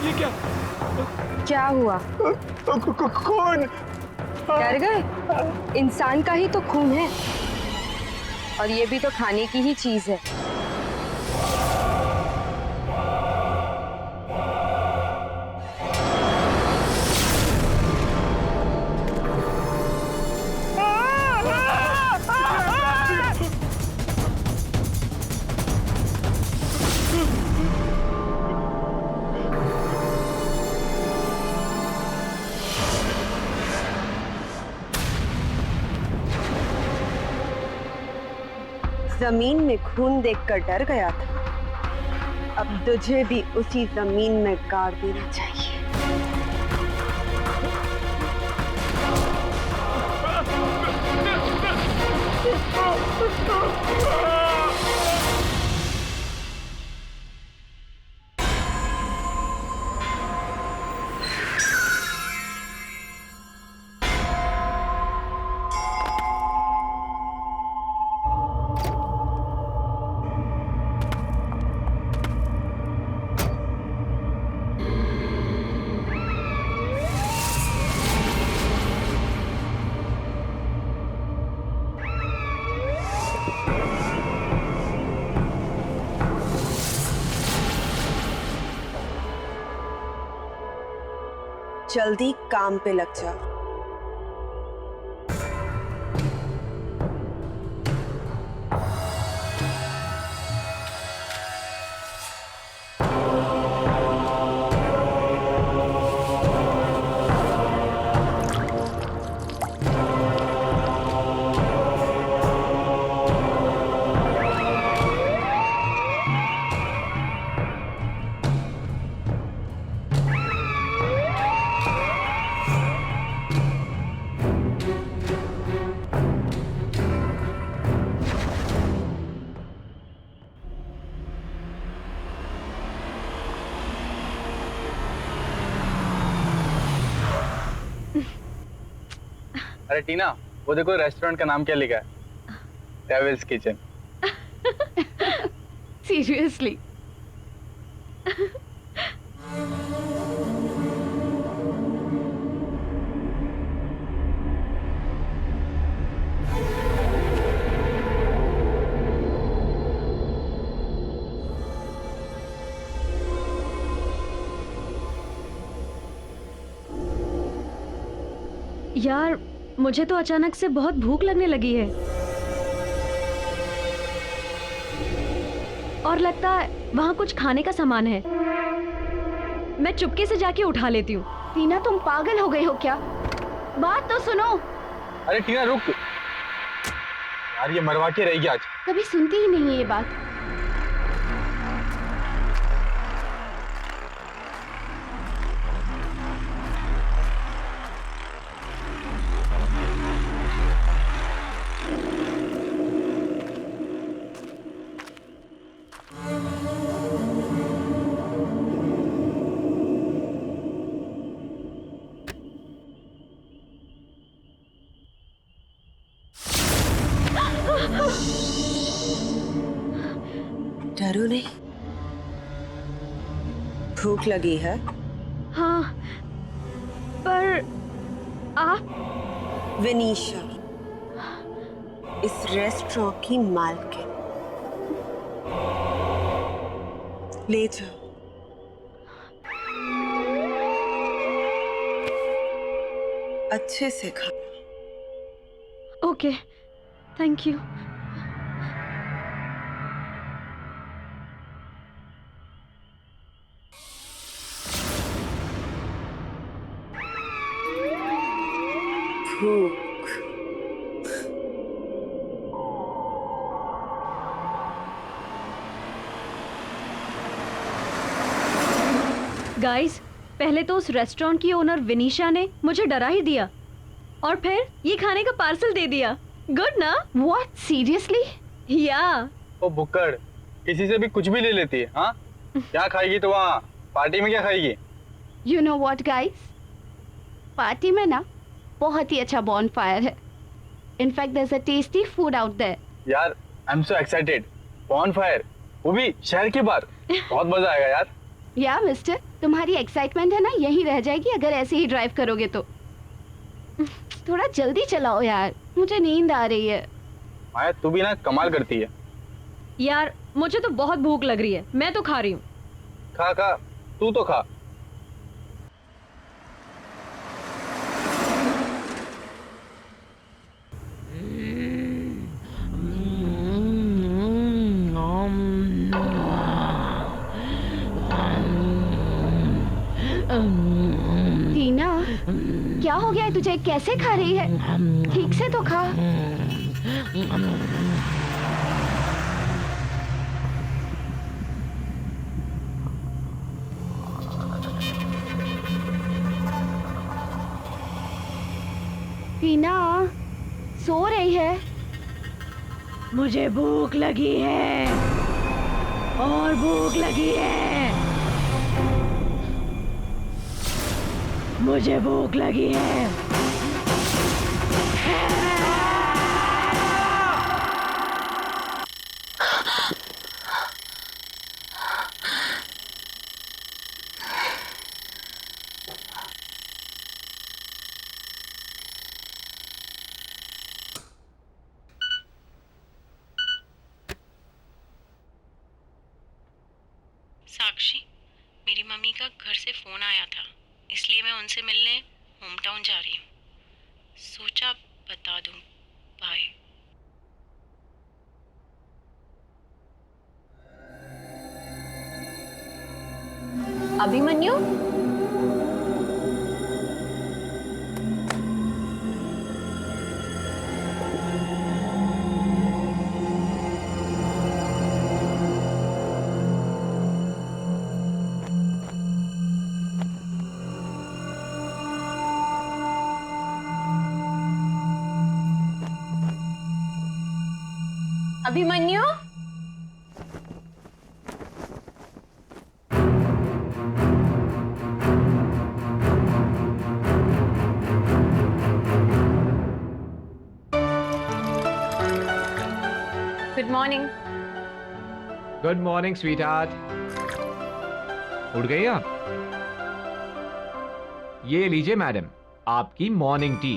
ये क्या? क्या हुआ? खून। डर गए? इंसान का ही तो खून है, और ये भी तो खाने की ही चीज है। जमीन में खून देखकर डर गया था, अब तुझे भी उसी जमीन में गाड़ देना चाहिए। जल्दी काम पे लग जाओ। अरे टीना, वो देखो रेस्टोरेंट का नाम क्या लिखा है? Devil's Kitchen. सीरियसली? यार, मुझे तो अचानक से बहुत भूख लगने लगी है, और लगता है वहाँ कुछ खाने का सामान है। मैं चुपके से जाके उठा लेती हूँ। टीना, तुम पागल हो गई हो क्या? बात तो सुनो। अरे टीना रुक यार, ये मरवा के रहेगी आज। कभी सुनती ही नहीं है ये बात। डरो नहीं। भूख लगी है? हाँ, पर आप? विनीशा, इस रेस्टोरेंट की मालकिन। ले जाओ। अच्छे से खाना। Okay, thank you. भूख। गाइस, पहले तो उस रेस्टोरेंट की ओनर विनीशा ने मुझे डरा ही दिया, और फिर ये खाने का पार्सल दे दिया। गुड ना? What? Seriously? या ओ बुक्कड़, किसी से भी कुछ भी ले लेती है। हाँ, क्या खाएगी तो वहाँ पार्टी में क्या खाएगी? You know what, guys? Party में ना बहुत ही अच्छा बॉनफायर है। In fact there's a tasty food out there. यार, I am so excited. Bonfire, वो भी शहर के बाहर। बहुत मजा आएगा यार। या मिस्टर, तुम्हारी एक्साइटमेंट है ना यही रह जाएगी अगर ऐसे ही ड्राइव करोगे तो। थोड़ा जल्दी चलाओ यार, मुझे नींद आ रही है। माया तू भी ना कमाल करती है। यार मुझे तो बहुत भूख लग रही है, मैं तो खा रही हूँ। खा खा, तू तो खा। टीना, क्या हो गया है तुझे? कैसे खा रही है? ठीक से तो खा। टीना सो रही है। मुझे भूख लगी है और भूख लगी है, मुझे भूख लगी है। साक्षी, मेरी मम्मी का घर से फ़ोन आया था, इसलिए मैं उनसे मिलने होम टाउन जा रही हूँ। सोचा बता दूँ। Bye. Abhimanyu, Abhimanyu, good morning. Good morning sweetheart. उठ गई आप? ये लीजिए मैडम, आपकी मॉर्निंग टी।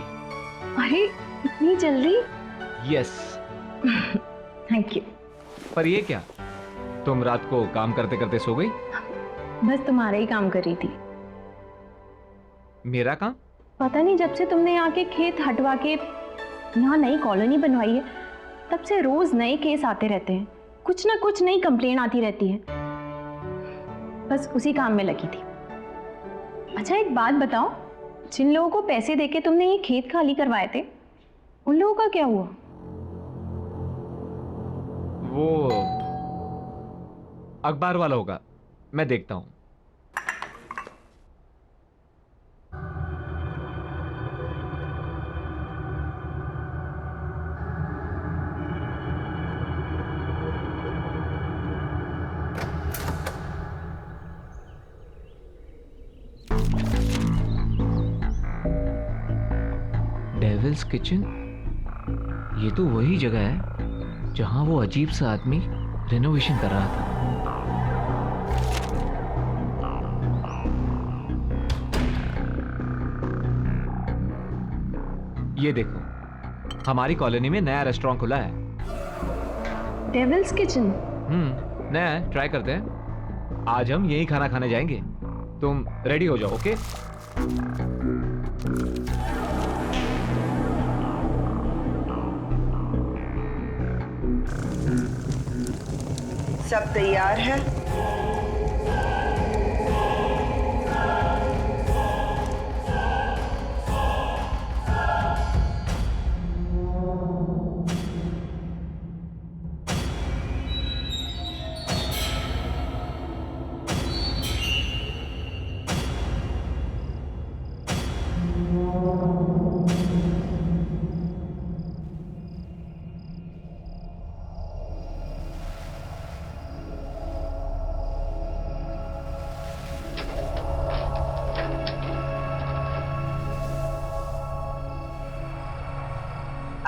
अरे इतनी जल्दी? यस। Thank you. पर ये क्या, तुम रात को काम करते करते सो गई? बस तुम्हारा ही काम कर रही थी। मेरा काम? पता नहीं, जब से तुमने यहाँ के खेत हटवा के यहाँ नई कॉलोनी बनवाई है तब से रोज नए केस आते रहते हैं, कुछ ना कुछ नई कंप्लेन आती रहती है। बस उसी काम में लगी थी। अच्छा एक बात बताओ, जिन लोगों को पैसे देके तुमने ये खेत खाली करवाए थे उन लोगों का क्या हुआ? वो अखबार वाला होगा, मैं देखता हूं। डेविल्स किचन, ये तो वही जगह है जहां वो अजीब सा आदमी रिनोवेशन कर रहा था। ये देखो, हमारी कॉलोनी में नया रेस्टोरेंट खुला है। Devil's Kitchen? नया है, ट्राई करते हैं। आज हम यही खाना खाने जाएंगे। तुम रेडी हो जाओ, ओके? सब तैयार है?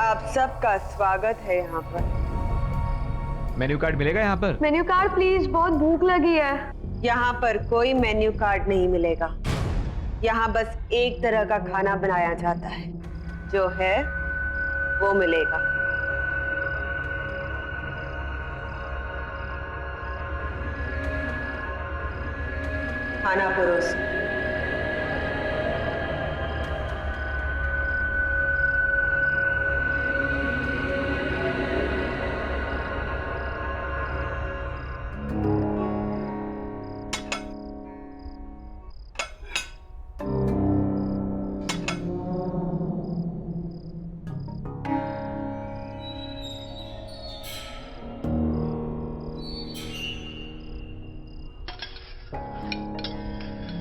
आप सबका स्वागत है यहाँ पर। मेन्यू कार्ड मिलेगा यहाँ पर? मेन्यू कार्ड प्लीज, बहुत भूख लगी है। यहाँ पर कोई मेन्यू कार्ड नहीं मिलेगा। यहाँ बस एक तरह का खाना बनाया जाता है, जो है वो मिलेगा। खाना परोस।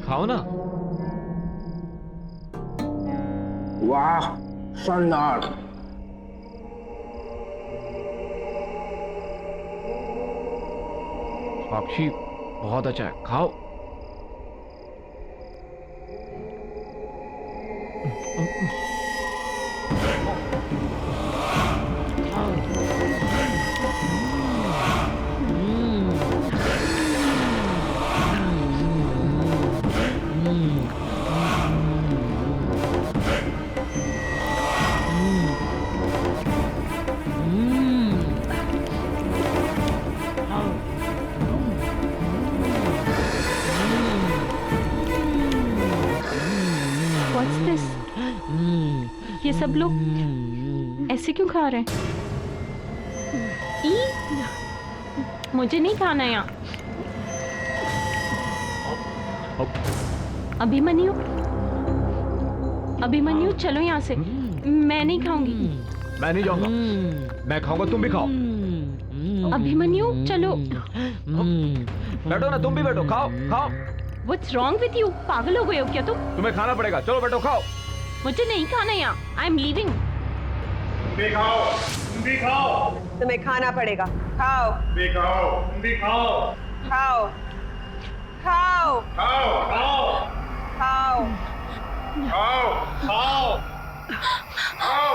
खाओ ना। वाह, शानदार। साक्षी बहुत अच्छा है, खाओ। What's this? ये सब लोग ऐसे क्यों खा रहे हैं? मुझे नहीं खाना यहाँ। अभिमन्यु, अभिमन्यु चलो यहाँ से। मैं नहीं खाऊंगी। मैं नहीं जाऊंगा। मैं खाऊंगा, तुम भी खाओ। अभिमन्यु चलो। बैठो ना, तुम भी बैठो, खाओ खाओ। What's wrong with you? पागल हो गए हो क्या तुम? तुम्हें खाना पड़ेगा, चलो बैठो खाओ। मुझे नहीं खाना यहाँ। I am leaving. भी खाओ, तुम भी खाओ। तुम्हें खाना पड़ेगा, खाओ। भी खाओ, तुम भी खाओ। खाओ खाओ खाओ, खाओ, खाओ। खाओ, खाओ, खाओ।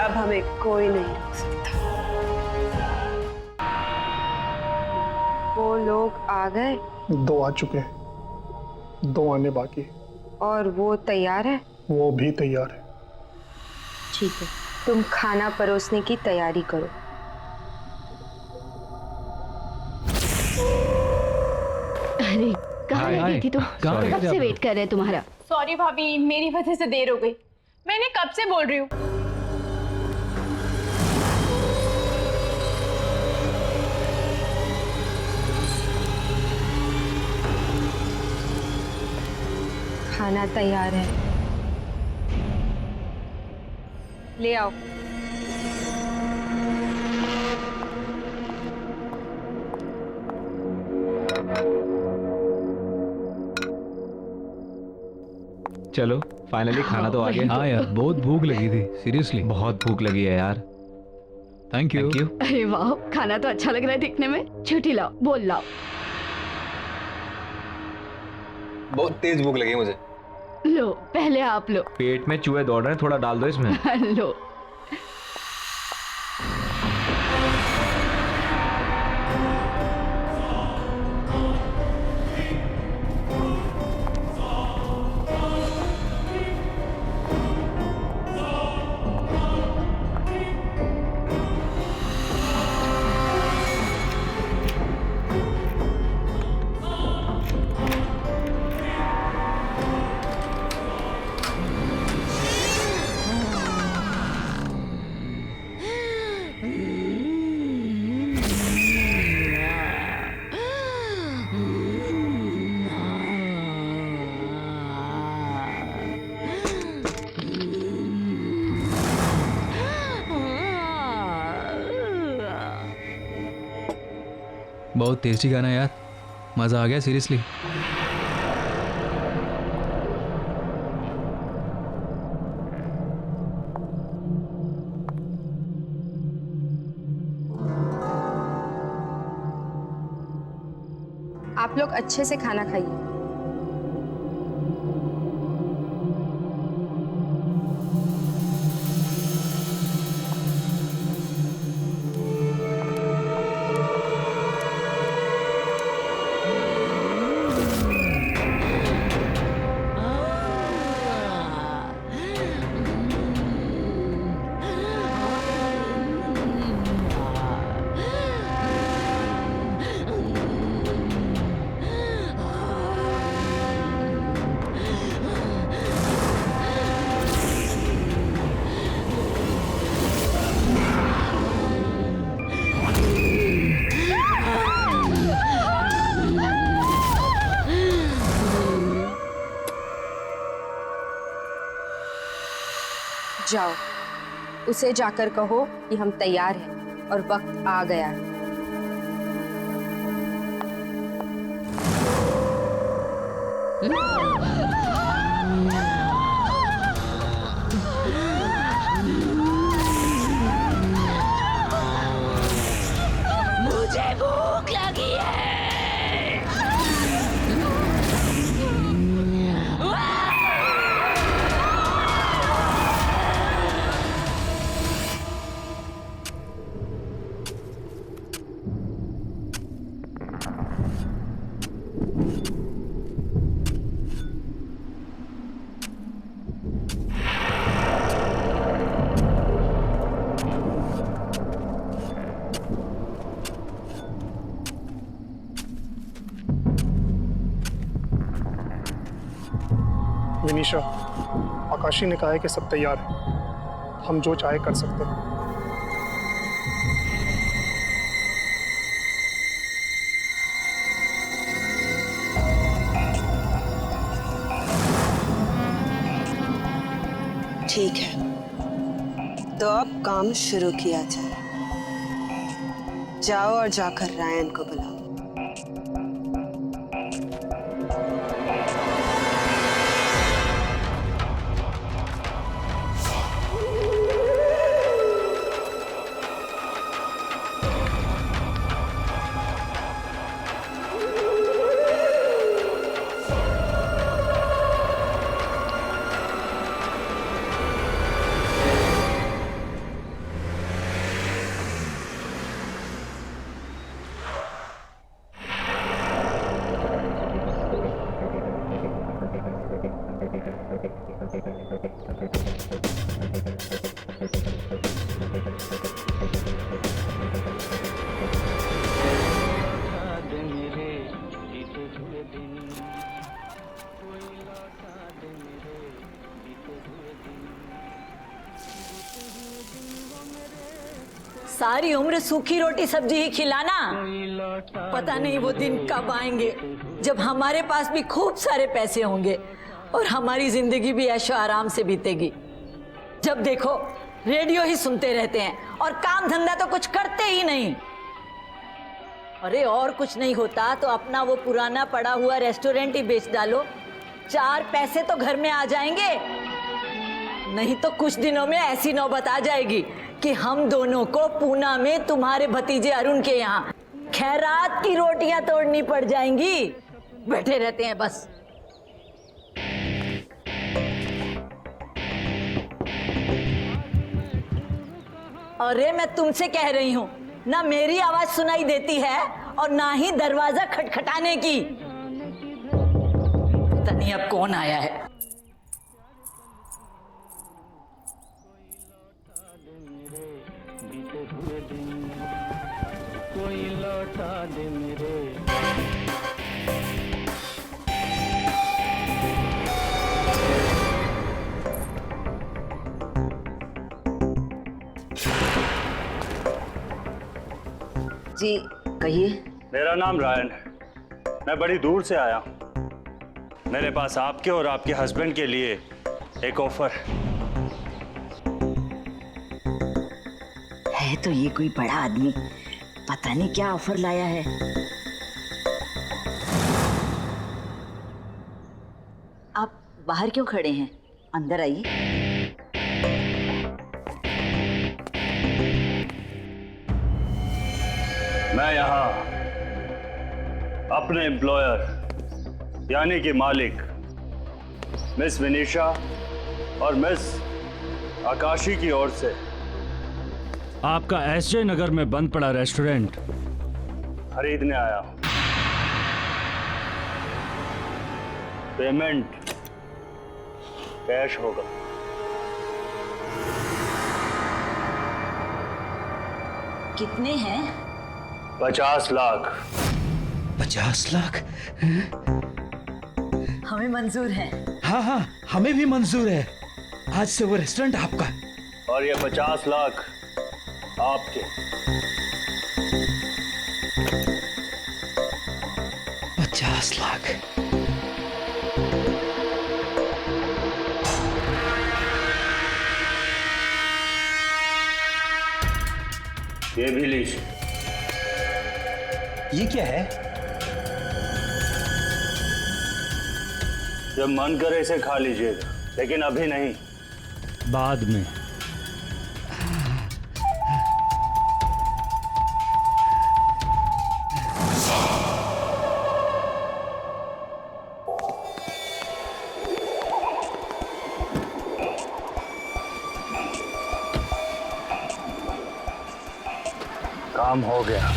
अब हमें कोई नहीं रोक सकता। वो लोग आ गए। 2 आ चुके हैं, 2 आने बाकी। और वो तैयार है? वो भी तैयार है। ठीक है, तुम खाना परोसने की तैयारी करो। अरे कहाँ हाय, रह हाय। गई थी तुम? कहाँ रह कब गई से आप? वेट कर रहे हैं तुम्हारा। सॉरी भाभी, मेरी वजह से देर हो गई। मैंने कब से बोल रही हूँ। खाना तैयार है, ले आओ। चलो फाइनली खाना तो आ गया। हाँ यार, बहुत भूख लगी थी, सीरियसली। बहुत भूख लगी है यार। Thank you. Thank you. अरे वाह, खाना तो अच्छा लग रहा है दिखने में। छुट्टी लाओ, बोल लाओ। बहुत तेज भूख लगी है मुझे। लो पहले आप लो। पेट में चूहे दौड़ रहे हैं, थोड़ा डाल दो इसमें। लो। बहुत टेस्टी खाना यार, मज़ा आ गया सीरियसली। आप लोग अच्छे से खाना खाइए। जाओ, उसे जाकर कहो कि हम तैयार हैं और वक्त आ गया है। मुझे भूख लगी है। विनीशा, आकाशी ने कहा है कि सब तैयार है, हम जो चाहे कर सकते हैं। ठीक है, तो अब काम शुरू किया जाए। जाओ और जाकर रायन को बुलाओ। सारी उम्र सूखी रोटी सब्जी ही खिलाना। पता नहीं वो दिन कब आएंगे जब हमारे पास भी खूब सारे पैसे होंगे और हमारी जिंदगी भी ऐशो आराम से बीतेगी। जब देखो रेडियो ही सुनते रहते हैं और काम धंधा तो कुछ करते ही नहीं। अरे और कुछ नहीं होता तो अपना वो पुराना पड़ा हुआ रेस्टोरेंट ही बेच डालो, 4 पैसे तो घर में आ जाएंगे। नहीं तो कुछ दिनों में ऐसी नौबत आ जाएगी कि हम दोनों को पूना में तुम्हारे भतीजे अरुण के यहाँ खैरात की रोटियां तोड़नी पड़ जाएंगी। बैठे रहते हैं बस। अरे मैं तुमसे कह रही हूँ, ना मेरी आवाज सुनाई देती है और ना ही दरवाजा खटखटाने की। पता नहीं अब कौन आया है। कोई लौटा दे मेरे। जी कहिए। मेरा नाम रायन है, मैं बड़ी दूर से आया हूँ। मेरे पास आपके और आपके हस्बैंड के लिए एक ऑफर है। तो ये कोई बड़ा आदमी पता नहीं क्या ऑफर लाया है। आप बाहर क्यों खड़े हैं, अंदर आइए। मैं यहाँ अपने एम्प्लॉयर यानी कि मालिक मिस विनीशा और मिस आकाशी की ओर से आपका एसजे नगर में बंद पड़ा रेस्टोरेंट खरीदने आया हूं। पेमेंट कैश होगा। कितने हैं? 50 लाख। 50 लाख? हमें मंजूर है। हाँ हाँ, हमें भी मंजूर है। आज से वो रेस्टोरेंट आपका। और ये 50 लाख आपके। 50 लाख। ये भी लीजिए। ये क्या है? जब मन करे इसे खा लीजिएगा, लेकिन अभी नहीं। बाद में। काम हो गया।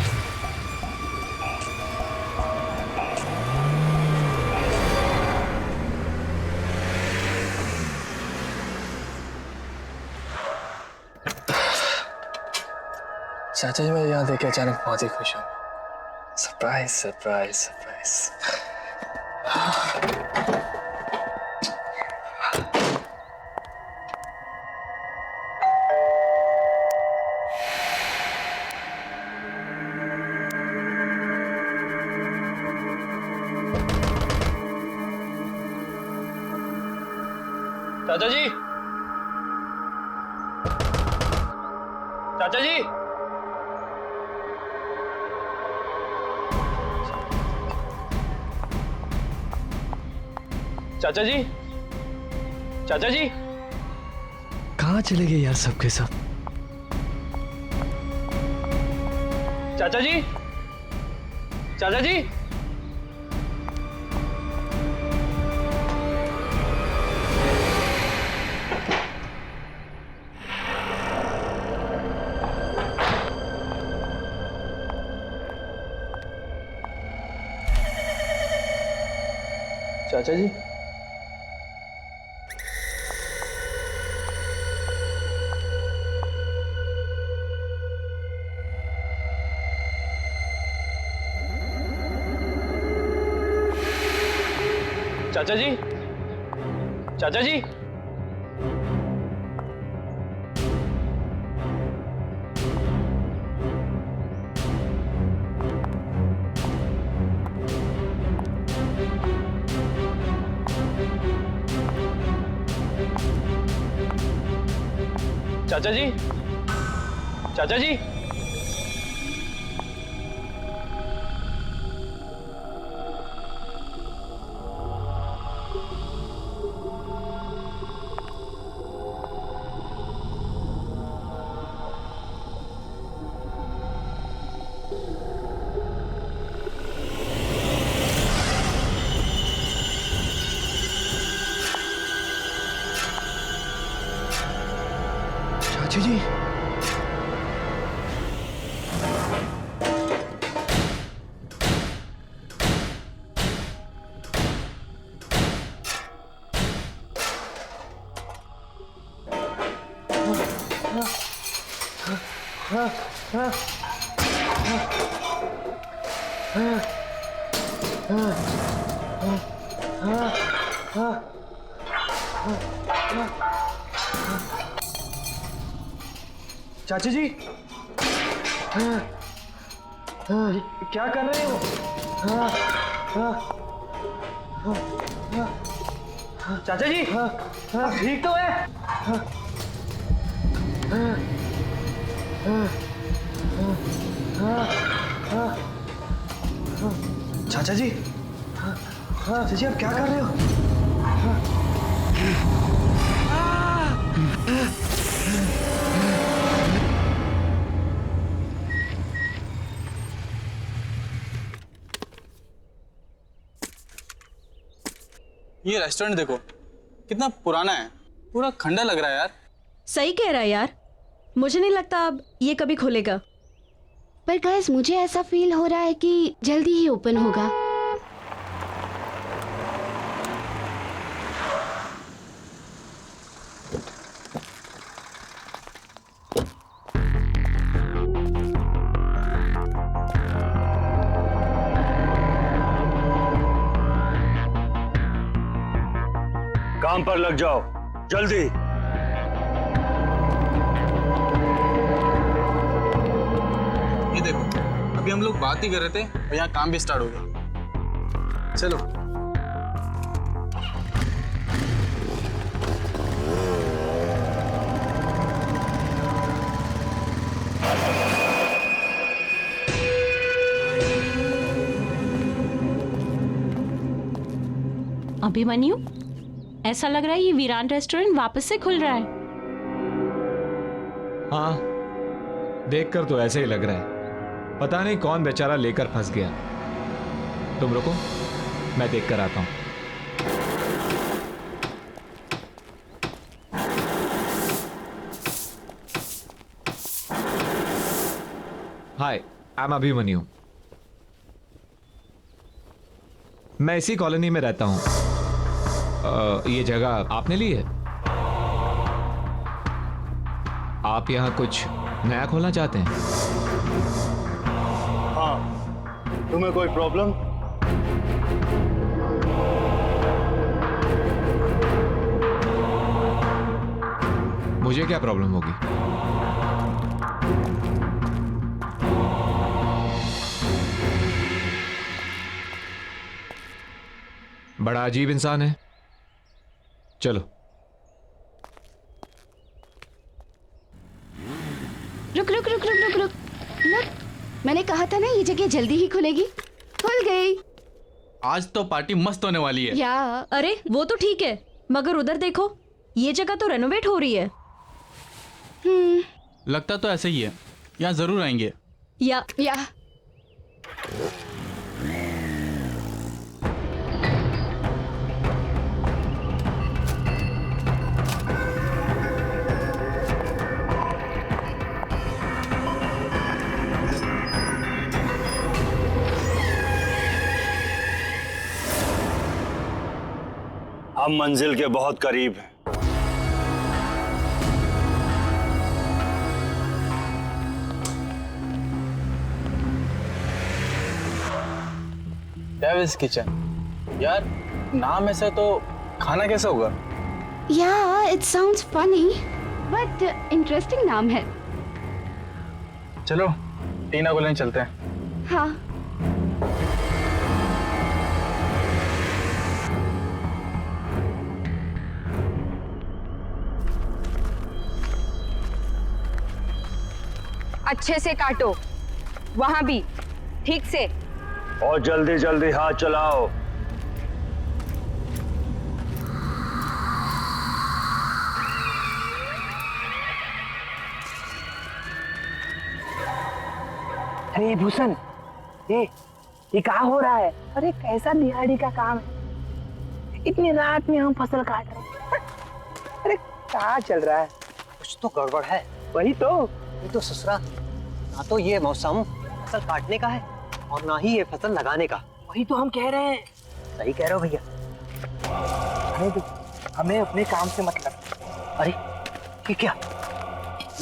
चाचा जी, मैं यहाँ देख के अचानक बहुत ही खुश हूँ। Surprise surprise surprise. चाचा जी, चाचा जी, चाचा जी, चाचा जी, कहाँ चले गए यार सबके सब? चाचा जी, चाचा जी, चाचा जी, चाचा जी, चाचा जी, चाचा जी, चाचा जी, चाची जी, चाची जी, क्या कर रहे हो? चाचा जी, ठीक तो है? चाचा जी, चाचा जी, आप क्या कर रहे हो? ये रेस्टोरेंट देखो, कितना पुराना है, पूरा खंडर लग रहा है यार। सही कह रहा है यार, मुझे नहीं लगता अब ये कभी खुलेगा। पर गाइस, मुझे ऐसा फील हो रहा है कि जल्दी ही ओपन होगा। काम पर लग जाओ, जल्दी। ये देखो, अभी हम लोग बात ही कर रहे थे और यहाँ काम भी स्टार्ट हो गया। चलो। अभिमन्यु, ऐसा लग रहा है ये वीरान रेस्टोरेंट वापस से खुल रहा है। हाँ, देखकर तो ऐसे ही लग रहा है। पता नहीं कौन बेचारा लेकर फंस गया। तुम रुको, मैं देख कर आता हूं। हाय, आई एम अभिमन्यु। मैं इसी कॉलोनी में रहता हूं। ये जगह आपने ली है? आप यहां कुछ नया खोलना चाहते हैं? हाँ, तुम्हें कोई प्रॉब्लम? मुझे क्या प्रॉब्लम होगी? बड़ा अजीब इंसान है। चलो। रुक रुक रुक रुक रुक रुक रुक, मैंने कहा था ना ये जगह जल्दी ही खुलेगी। खुल गई। आज तो पार्टी मस्त होने वाली है। या अरे वो तो ठीक है, मगर उधर देखो, ये जगह तो रेनोवेट हो रही है। लगता तो ऐसे ही है, यहाँ जरूर आएंगे। या हम मंजिल के बहुत करीब हैं। Devil's Kitchen. यार नाम ऐसे तो खाना कैसे होगा? Yeah it sounds funny but interesting नाम है। चलो टीना को लेने चलते हैं। हाँ, अच्छे से काटो, वहां भी ठीक से। और जल्दी जल्दी हाथ चलाओ। अरे भूषण, ये क्या हो रहा है? अरे कैसा दिहाड़ी का काम है, इतनी रात में हम फसल काट रहे हैं। अरे क्या चल रहा है? कुछ तो गड़बड़ है। वही तो। ये तो ससुरा, ना तो ये मौसम फसल काटने का है और ना ही ये फसल लगाने का। वही तो हम कह रहे हैं। सही कह रहे हो भैया। अरे हमें अपने काम से मतलब। अरे ये क्या?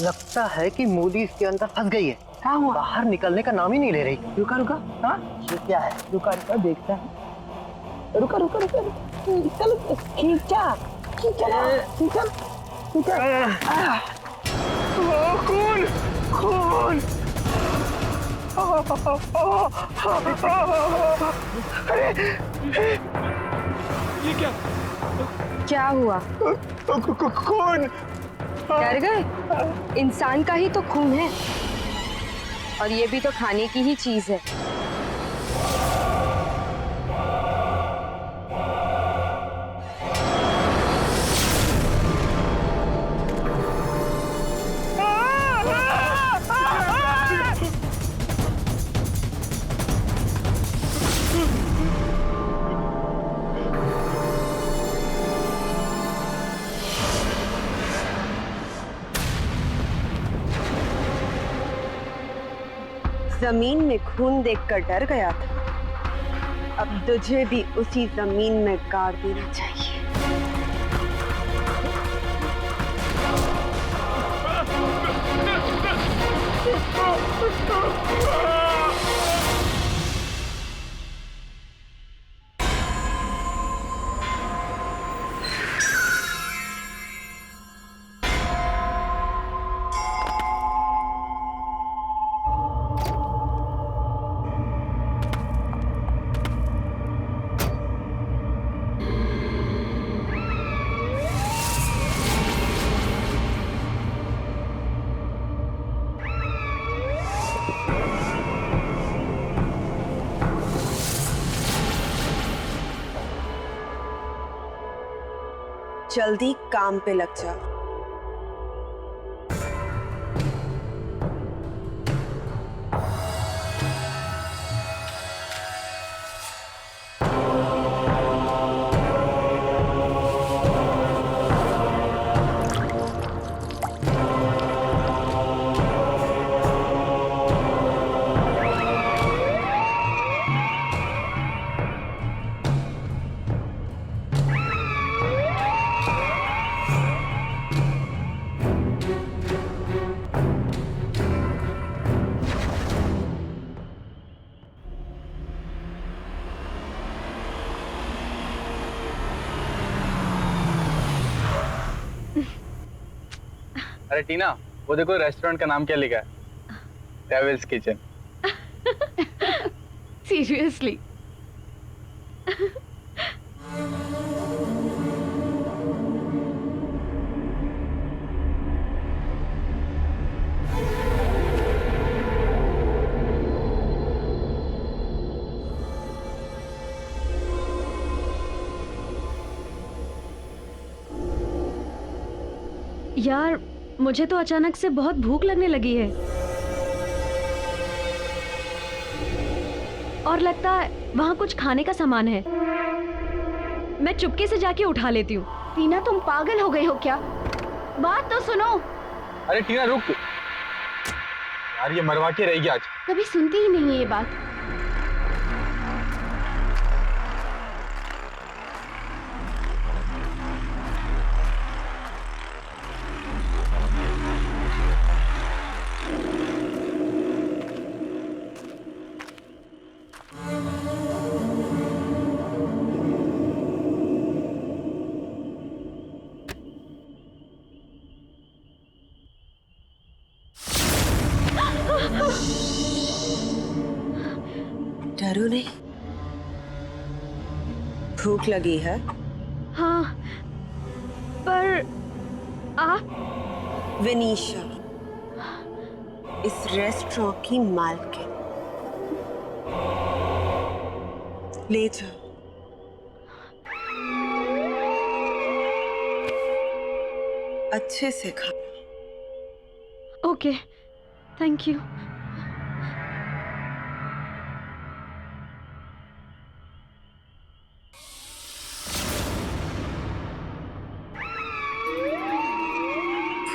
लगता है कि मूली इसके अंदर फंस गई है। क्या हुआ? बाहर निकलने का नाम ही नहीं ले रही। रुका रुका। हाँ, ये क्या है? रुका रुका, देखता है। रुका रुका रुका, चल खींचा खींचा खींचा खींचा। खून खून। अरे ये क्या हुआ? खून। डर गए? इंसान का ही तो खून है, और ये भी तो खाने की ही चीज है। जमीन में खून देखकर डर गया था, अब तुझे भी उसी जमीन में गाड़ देना चाहिए। जल्दी काम पे लग जाओ। अरे टीना, वो देखो रेस्टोरेंट का नाम क्या लिखा है, डेविल्स किचन। सीरियसली? यार मुझे तो अचानक से बहुत भूख लगने लगी है और लगता है वहाँ कुछ खाने का सामान है। मैं चुपके से जाके उठा लेती हूँ। टीना तुम पागल हो गई हो क्या? बात तो सुनो। अरे टीना रुक यार, ये मरवा के रहेगी आज। कभी सुनती ही नहीं है ये बात। डरो नहीं, भूख लगी है? हाँ, पर आप? विनीशा, इस रेस्टोरेंट की मालकिन। ले जाओ। अच्छे से खाना। Okay, thank you.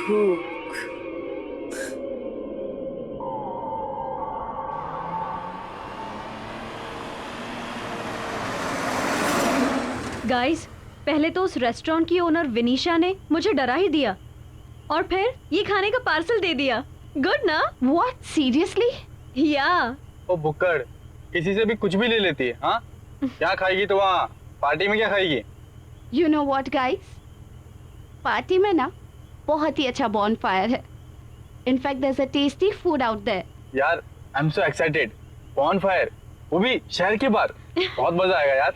भूख। गाइस, पहले तो उस रेस्टोरेंट की ओनर विनीशा ने मुझे डरा ही दिया और फिर ये खाने का पार्सल दे दिया। गुड ना? What, seriously? या ओ बुक्कड़, किसी से भी कुछ भी ले लेती है। हाँ, क्या खाएगी तो वहाँ पार्टी में क्या खाएगी? You know what guys, party में ना बहुत ही अच्छा बॉनफायर है। In fact there is a tasty food out there. यार I am so excited. Bonfire, वो भी शहर के बाहर। बहुत मजा आएगा यार।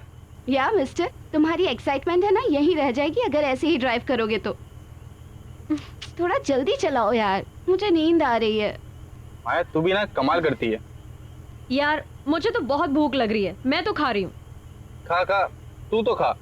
या मिस्टर, तुम्हारी एक्साइटमेंट है ना यहीं रह जाएगी अगर ऐसे ही ड्राइव करोगे तो। थोड़ा जल्दी चलाओ यार, मुझे नींद आ रही है। माया, तू भी ना कमाल करती है। यार मुझे तो बहुत भूख लग रही है, मैं तो खा रही हूँ। खा खा, तू तो खा।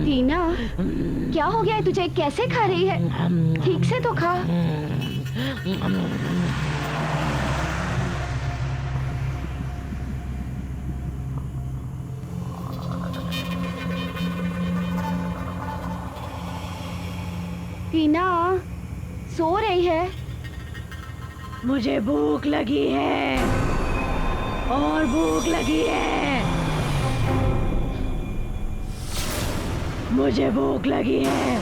टीना, क्या हो गया है तुझे? कैसे खा रही है? ठीक से तो खा। टीना, सो रही है? मुझे भूख लगी है और भूख लगी है। मुझे भूख लगी है।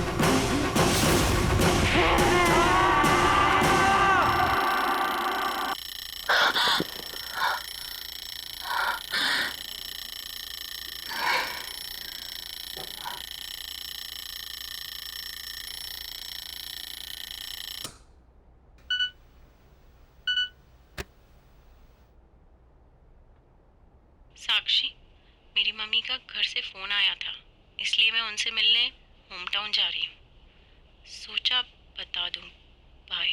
साक्षी, मेरी मम्मी का घर से फ़ोन आया था। इसलिए मैं उनसे मिलने होम टाउन जा रही हूँ। सोचा बता दूँ। Bye.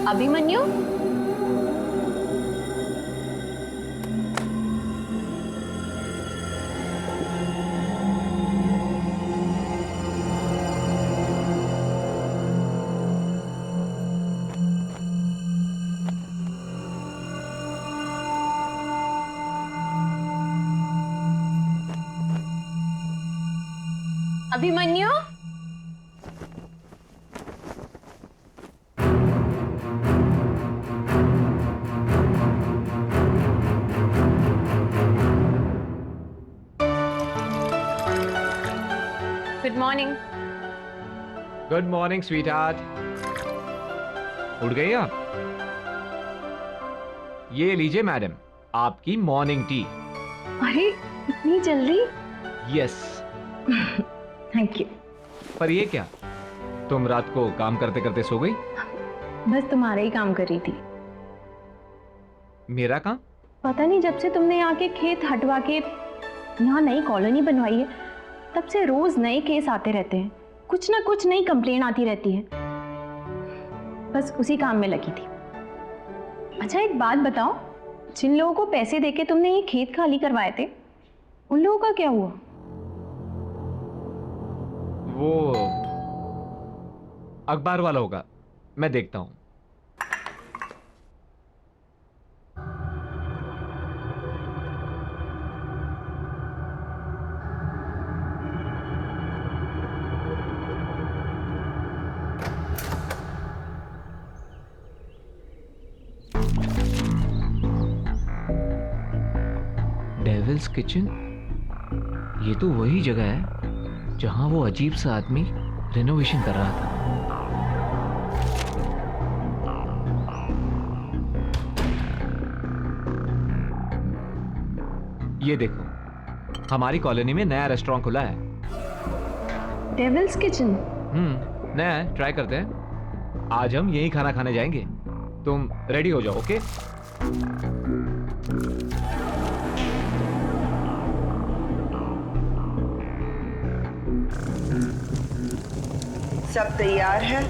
Abhimanyu, Abhimanyu, good morning. Good morning sweetheart. उठ गई आप? ये लीजिए मैडम, आपकी मॉर्निंग टी। अरे इतनी जल्दी? यस। Thank you. पर ये क्या, तुम रात को काम करते करते सो गई? बस तुम्हारा ही काम कर रही थी। मेरा काम? पता नहीं, जब से तुमने यहाँ के खेत हटवा के यहाँ नई कॉलोनी बनवाई है, तब से रोज नए केस आते रहते हैं। कुछ ना कुछ नई कंप्लेन आती रहती है। बस उसी काम में लगी थी। अच्छा एक बात बताओ, जिन लोगों को पैसे देके तुमने ये खेत खाली करवाए थे, उन लोगों का क्या हुआ? वो अखबार वाला होगा, मैं देखता हूं। डेविल्स किचन, ये तो वही जगह है जहां वो अजीब सा आदमी रिनोवेशन कर रहा था। ये देखो, हमारी कॉलोनी में नया रेस्टोरेंट खुला है। Devil's Kitchen? नया है, ट्राई करते हैं। आज हम यही खाना खाने जाएंगे। तुम रेडी हो जाओ, ओके? सब तैयार है?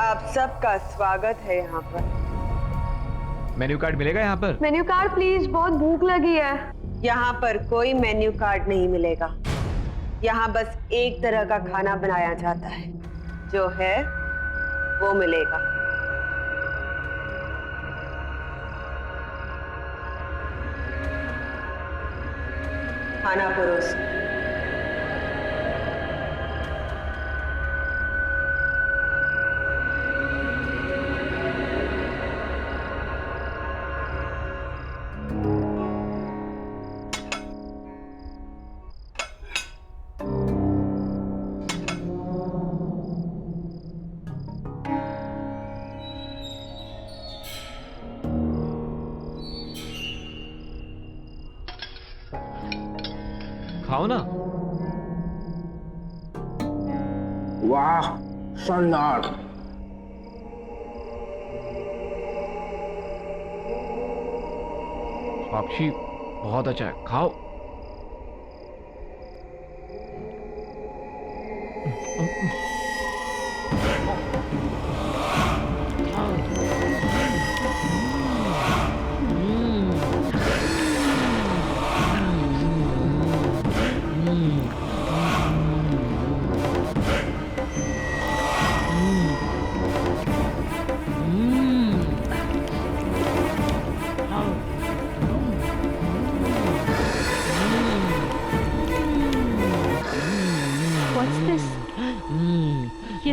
आप सबका स्वागत है यहाँ पर। मेन्यू कार्ड मिलेगा यहाँ पर? मेन्यू कार्ड प्लीज, बहुत भूख लगी है। यहाँ पर कोई मेन्यू कार्ड नहीं मिलेगा। यहाँ बस एक तरह का खाना बनाया जाता है, जो है वो मिलेगा। खाना परोस। खाओ ना। वाह, शानदार। साक्षी, बहुत अच्छा है, खाओ।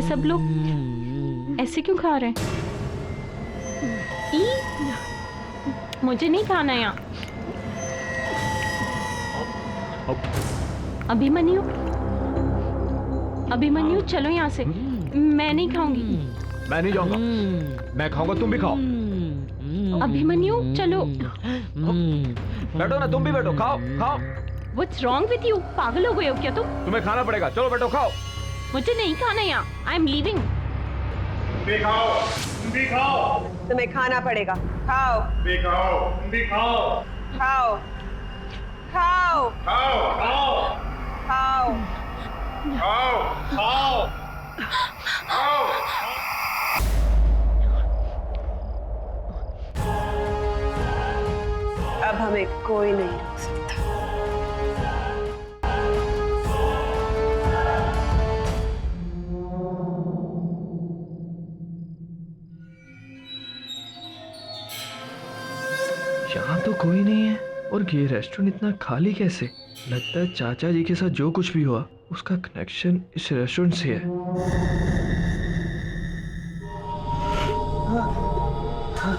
ये सब लोग ऐसे क्यों खा रहे हैं? मुझे नहीं खाना यहाँ। अभिमन्यु, अभिमन्यु चलो यहाँ से। मैं नहीं खाऊंगी। मैं नहीं जाऊंगा। मैं खाऊंगा, तुम भी खाओ। अभिमन्यु चलो। बैठो ना, तुम भी बैठो, खाओ खाओ। What's wrong with you? पागल हो गए हो क्या तुम? तुम्हें खाना पड़ेगा, चलो बैठो खाओ। मुझे नहीं खाना यहाँ। I am leaving. तुम भी खाओ, तुम भी खाओ। तुम्हें खाना पड़ेगा, खाओ। तुम भी खाओ, तुम भी खाओ। खाओ खाओ खाओ खाओ खाओ खाओ खाओ। अब हमें कोई नहीं रोक सकता। यहाँ तो कोई नहीं है, और ये रेस्टोरेंट इतना खाली कैसे? लगता है चाचा जी के साथ जो कुछ भी हुआ उसका कनेक्शन इस रेस्टोरेंट से है।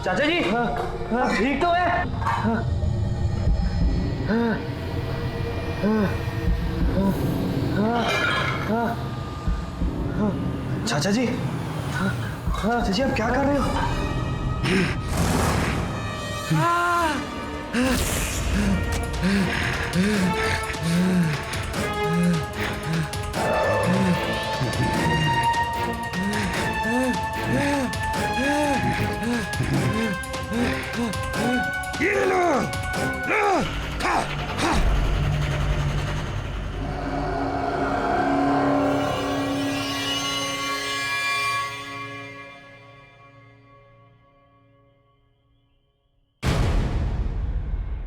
चाचा जी ठीक तो है? चाचा जी, चाचा जी आप क्या कर रहे हो?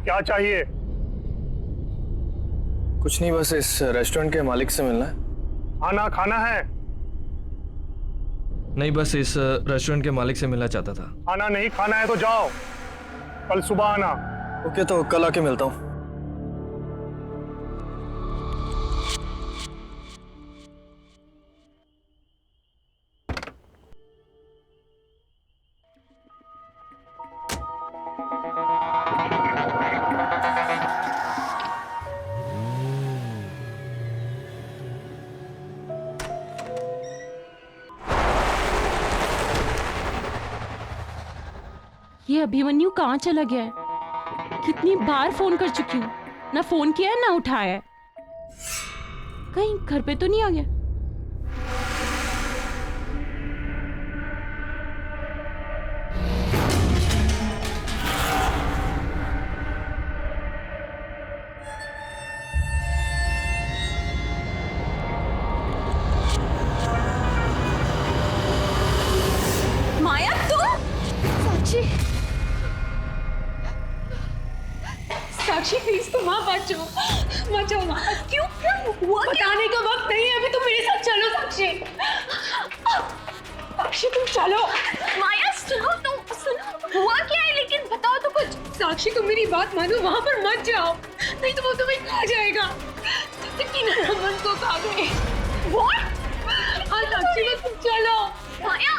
क्या चाहिए? कुछ नहीं, बस इस रेस्टोरेंट के मालिक से मिलना है। खाना खाना है? नहीं, बस इस रेस्टोरेंट के मालिक से मिलना चाहता था। खाना नहीं खाना है तो जाओ, कल सुबह आना। ओके, तो कल आके मिलता हूँ। ये अभिमन्यु कहाँ चला गया है? कितनी बार फोन कर चुकी हूँ, ना फोन किया है ना उठाया है। कहीं घर पे तो नहीं आ गया? माया तुम? साक्षी, साक्षी प्लीज तुम वहां बचाओ, बचाओ माँ। क्यों क्या हुआ? बताने का वक्त नहीं है अभी, तुम मेरे साथ चलो साक्षी। साक्षी तुम चलो। माया सुनो, तुम सुनो, हुआ क्या है लेकिन बताओ तो कुछ। साक्षी तुम मेरी बात मानो, वहां पर मत जाओ, नहीं तो वो तुम्हें खा जाएगा। रमन को खा गए। हाँ साक्षी बस तुम चलो। माया,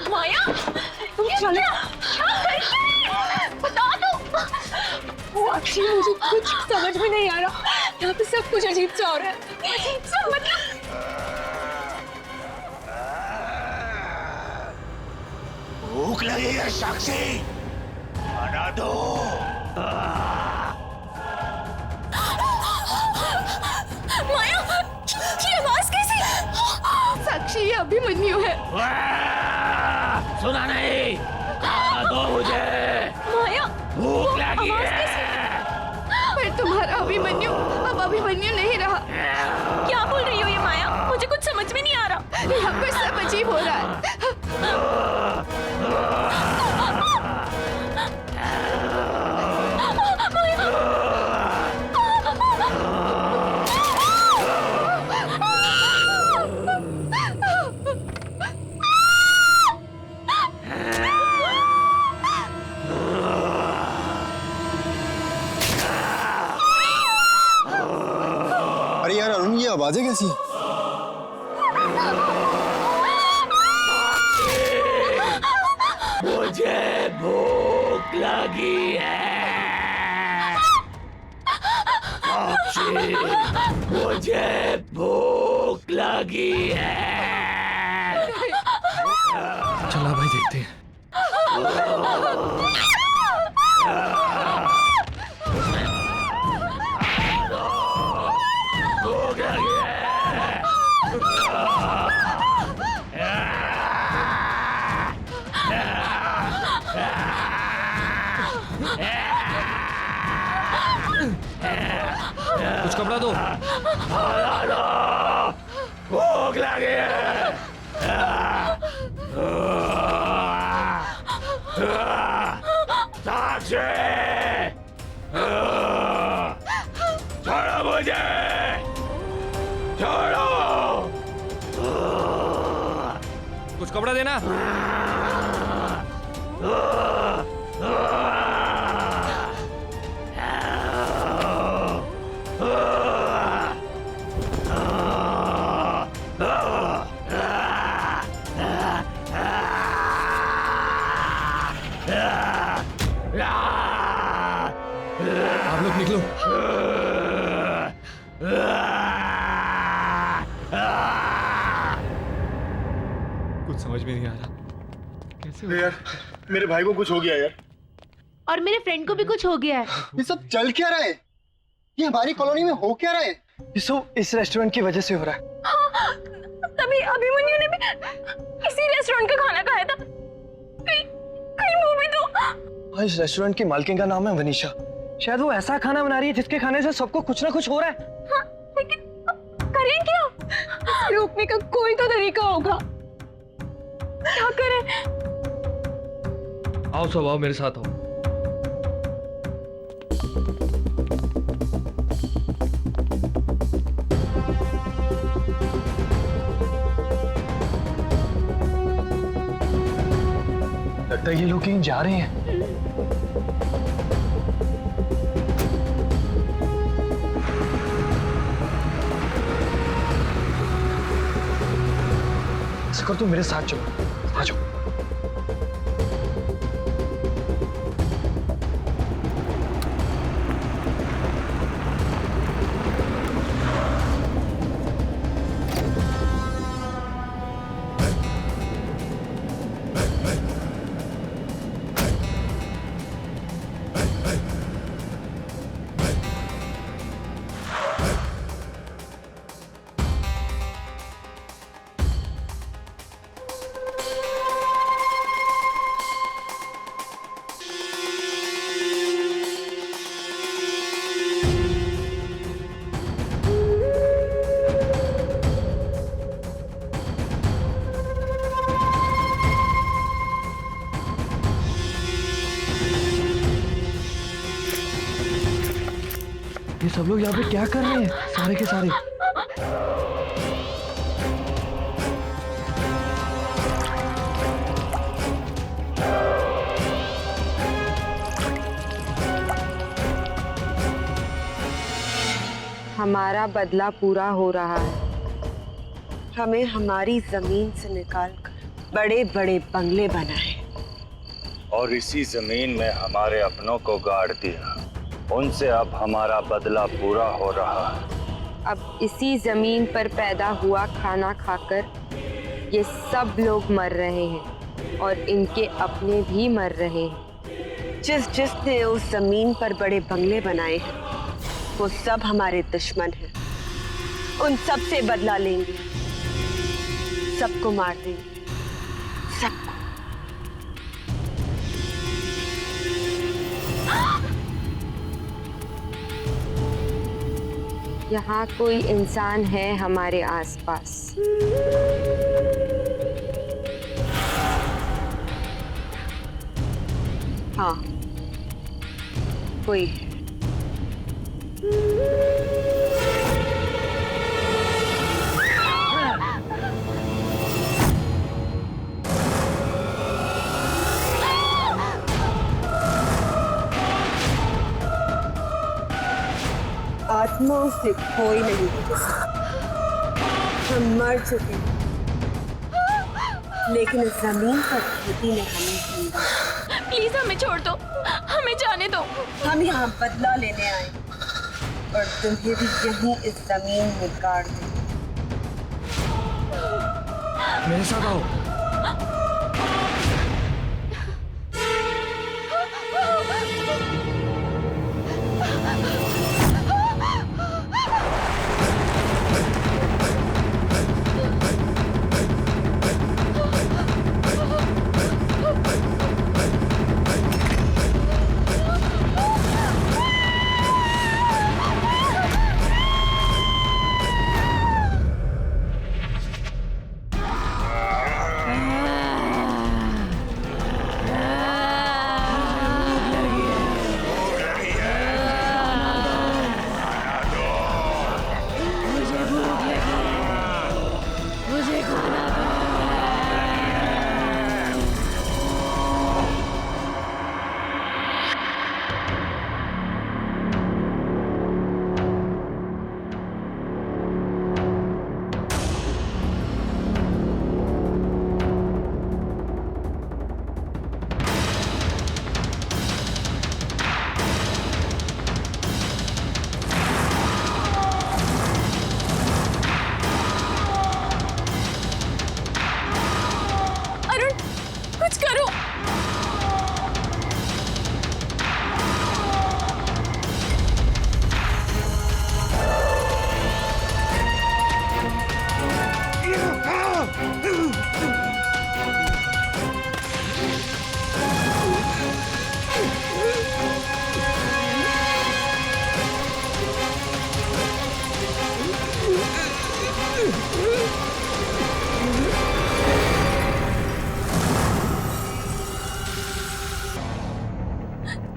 माया तुम चलो। बता दो साक्षी, मुझे कुछ समझ में नहीं आ रहा। यहाँ पे सब कुछ अजीब सा हो रहा है। अजीब सा मतलब? भूख लगी है साक्षी, बना दो। माया, ये आवाज कैसी? साक्षी ये अभिमन्यु है। सुना नहीं? खाना दो मुझे। माया भूख लगी है। पर तुम्हारा अभिमन्यु अब अभिमन्यु नहीं रहा। क्या बोल रही हो ये माया? मुझे कुछ समझ में नहीं आ रहा। यहाँ पर सब अजीब हो रहा है। आवाजें कैसी हैं? मुझे भूख लगी है। साक्षी, मुझे भूख लगी है। चला भाई देखते हैं। भूख लगी है। कुछ कपड़ा दो। भूख लगी है। साक्षी, छोड़ो मुझे, छोड़ो। कुछ कपड़ा देना। आप लोग निकलो। कुछ समझ में नहीं आ रहा। कैसे यार, मेरे भाई को कुछ हो गया यार। और मेरे फ्रेंड को भी कुछ हो गया है। ये सब चल क्या रहा है? ये हमारी कॉलोनी में हो क्या रहा है? ये सब इस रेस्टोरेंट की वजह से हो रहा है। हाँ, तभी अभिमन्यु ने भी इसी रेस्टोरेंट का खाना खाया था। कहीं वो भी तो। इस रेस्टोरेंट की मालकिन का नाम है वनीशा। शायद वो ऐसा खाना बना रही है जिसके खाने से सबको कुछ ना कुछ हो रहा है। हाँ, लेकिन करें क्या? रोकने का कोई तो तरीका होगा। क्या करें? आओ सब आओ, मेरे साथ आओ। लगता है ये लोग कहीं जा रहे हैं। ऐसा कर, तुम मेरे साथ चलो। आ जाओ। ये सब लोग यहाँ पे क्या कर रहे हैं? सारे के सारे। हमारा बदला पूरा हो रहा है। हमें हमारी जमीन से निकालकर बड़े बड़े बंगले बनाए और इसी जमीन में हमारे अपनों को गाड़ दिया। उनसे अब हमारा बदला पूरा हो रहा है। अब इसी जमीन पर पैदा हुआ खाना खाकर ये सब लोग मर रहे हैं और इनके अपने भी मर रहे हैं। जिसने उस जमीन पर बड़े बंगले बनाए हैं वो सब हमारे दुश्मन हैं। उन सब से बदला लेंगे, सबको मार देंगे, सबको। यहाँ कोई इंसान है हमारे आसपास। हाँ, कोई है। आत्माओं से कोई नहीं बचा। हम मर चुके हैं, लेकिन इस जमीन पर खेती ने हमें जिंदा। प्लीज हमें छोड़ दो, हमें जाने दो। हम यहाँ बदला लेने आए और तुम्हें भी यहीं इस जमीन में गाड़ दें। मेरे साथ आओ।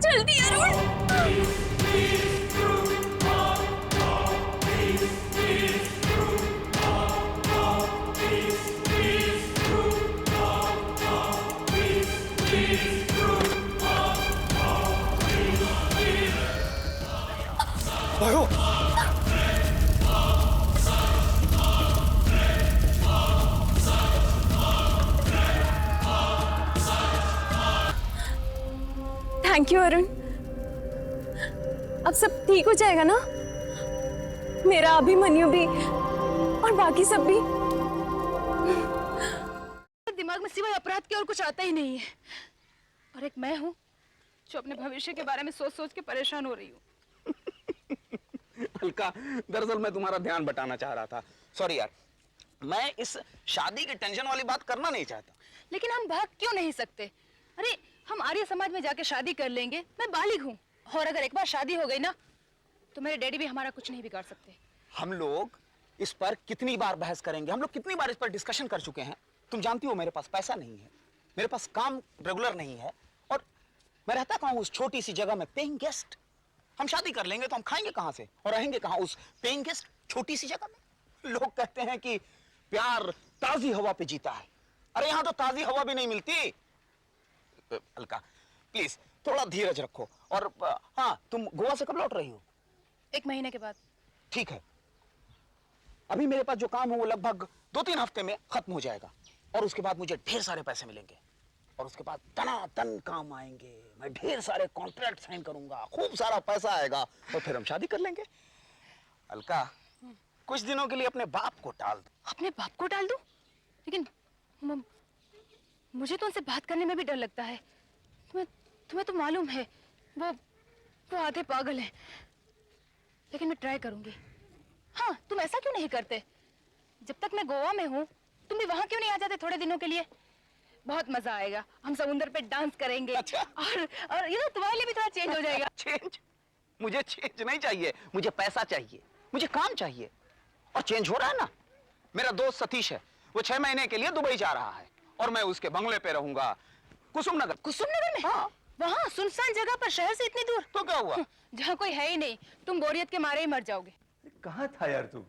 जल्दी अरुण। भागो। Thank you Arun. अब सब ठीक हो जाएगा ना? मेरा अभिमन्यु भी और बाकी सब भी। दिमाग में सिवाय अपराध के और कुछ आता ही नहीं है। और एक मैं हूँ जो अपने भविष्य के बारे में सोच सोच के परेशान हो रही हूँ। अलका, दरअसल मैं तुम्हारा ध्यान बटाना चाह रहा था। सॉरी यार, मैं इस शादी की टेंशन वाली बात करना नहीं चाहता। लेकिन हम भाग क्यों नहीं सकते? अरे हम आर्य समाज में जाके शादी कर लेंगे। मैं बालिग हूँ और अगर एक बार शादी हो गई ना तो मेरे डैडी भी हमारा कुछ नहीं बिगाड़ सकते। हम लोग इस पर कितनी बार बहस करेंगे, हम लोग कितनी बार इस पर डिस्कशन कर चुके हैं। तुम जानती हो मेरे पास पैसा नहीं है, मेरे पास काम रेगुलर नहीं है और मैं रहता कहाँ हूँ? उस छोटी सी जगह में, पेइंग गेस्ट। हम शादी कर लेंगे तो हम खाएंगे कहाँ से और रहेंगे कहाँ उस पेइंग गेस्ट छोटी सी जगह में? लोग कहते हैं कि प्यार ताजी हवा पे जीता है। अरे यहाँ तो ताजी हवा भी नहीं मिलती। अलका प्लीज थोड़ा धीरज रखो। और हाँ, तुम गोवा से कब लौट रही हो? 1 महीने के बाद। ठीक है, अभी मेरे पास जो काम है वो लगभग 2-3 हफ्ते में खत्म हो जाएगा और उसके बाद मुझे ढेर सारे पैसे मिलेंगे और उसके बाद दनादन काम आएंगे। मैं ढेर सारे कॉन्ट्रैक्ट साइन करूंगा, खूब सारा पैसा आएगा और फिर हम शादी कर लेंगे। अलका, कुछ दिनों के लिए अपने बाप को टाल दो। अपने बाप को टाल दूं? लेकिन मुझे तो उनसे बात करने में भी डर लगता है। तुम्हें तो मालूम है वो आधे पागल हैं। लेकिन मैं ट्राई करूंगी। हाँ, तुम ऐसा क्यों नहीं करते? जब तक मैं गोवा में हूँ तुम भी वहां क्यों नहीं आ जाते थोड़े दिनों के लिए? बहुत मजा आएगा। हम समुद्र पे डांस करेंगे। अच्छा। और यू नो तुम्हारे लिए भी थोड़ा चेंज हो जाएगा। चेंज? मुझे चेंज नहीं चाहिए, मुझे पैसा चाहिए, मुझे काम चाहिए। और चेंज हो रहा है ना। मेरा दोस्त सतीश है, वो 6 महीने के लिए दुबई जा रहा है और मैं उसके बंगले पे रहूंगा कुसुम नगर। कुसुम नगर में? हाँ। वहाँ सुनसान जगह पर, शहर से इतनी दूर? तो क्या हुआ? जहाँ कोई है ही नहीं। तुम बोरियत के मारे ही मर जाओगे। कहाँ था यार तू?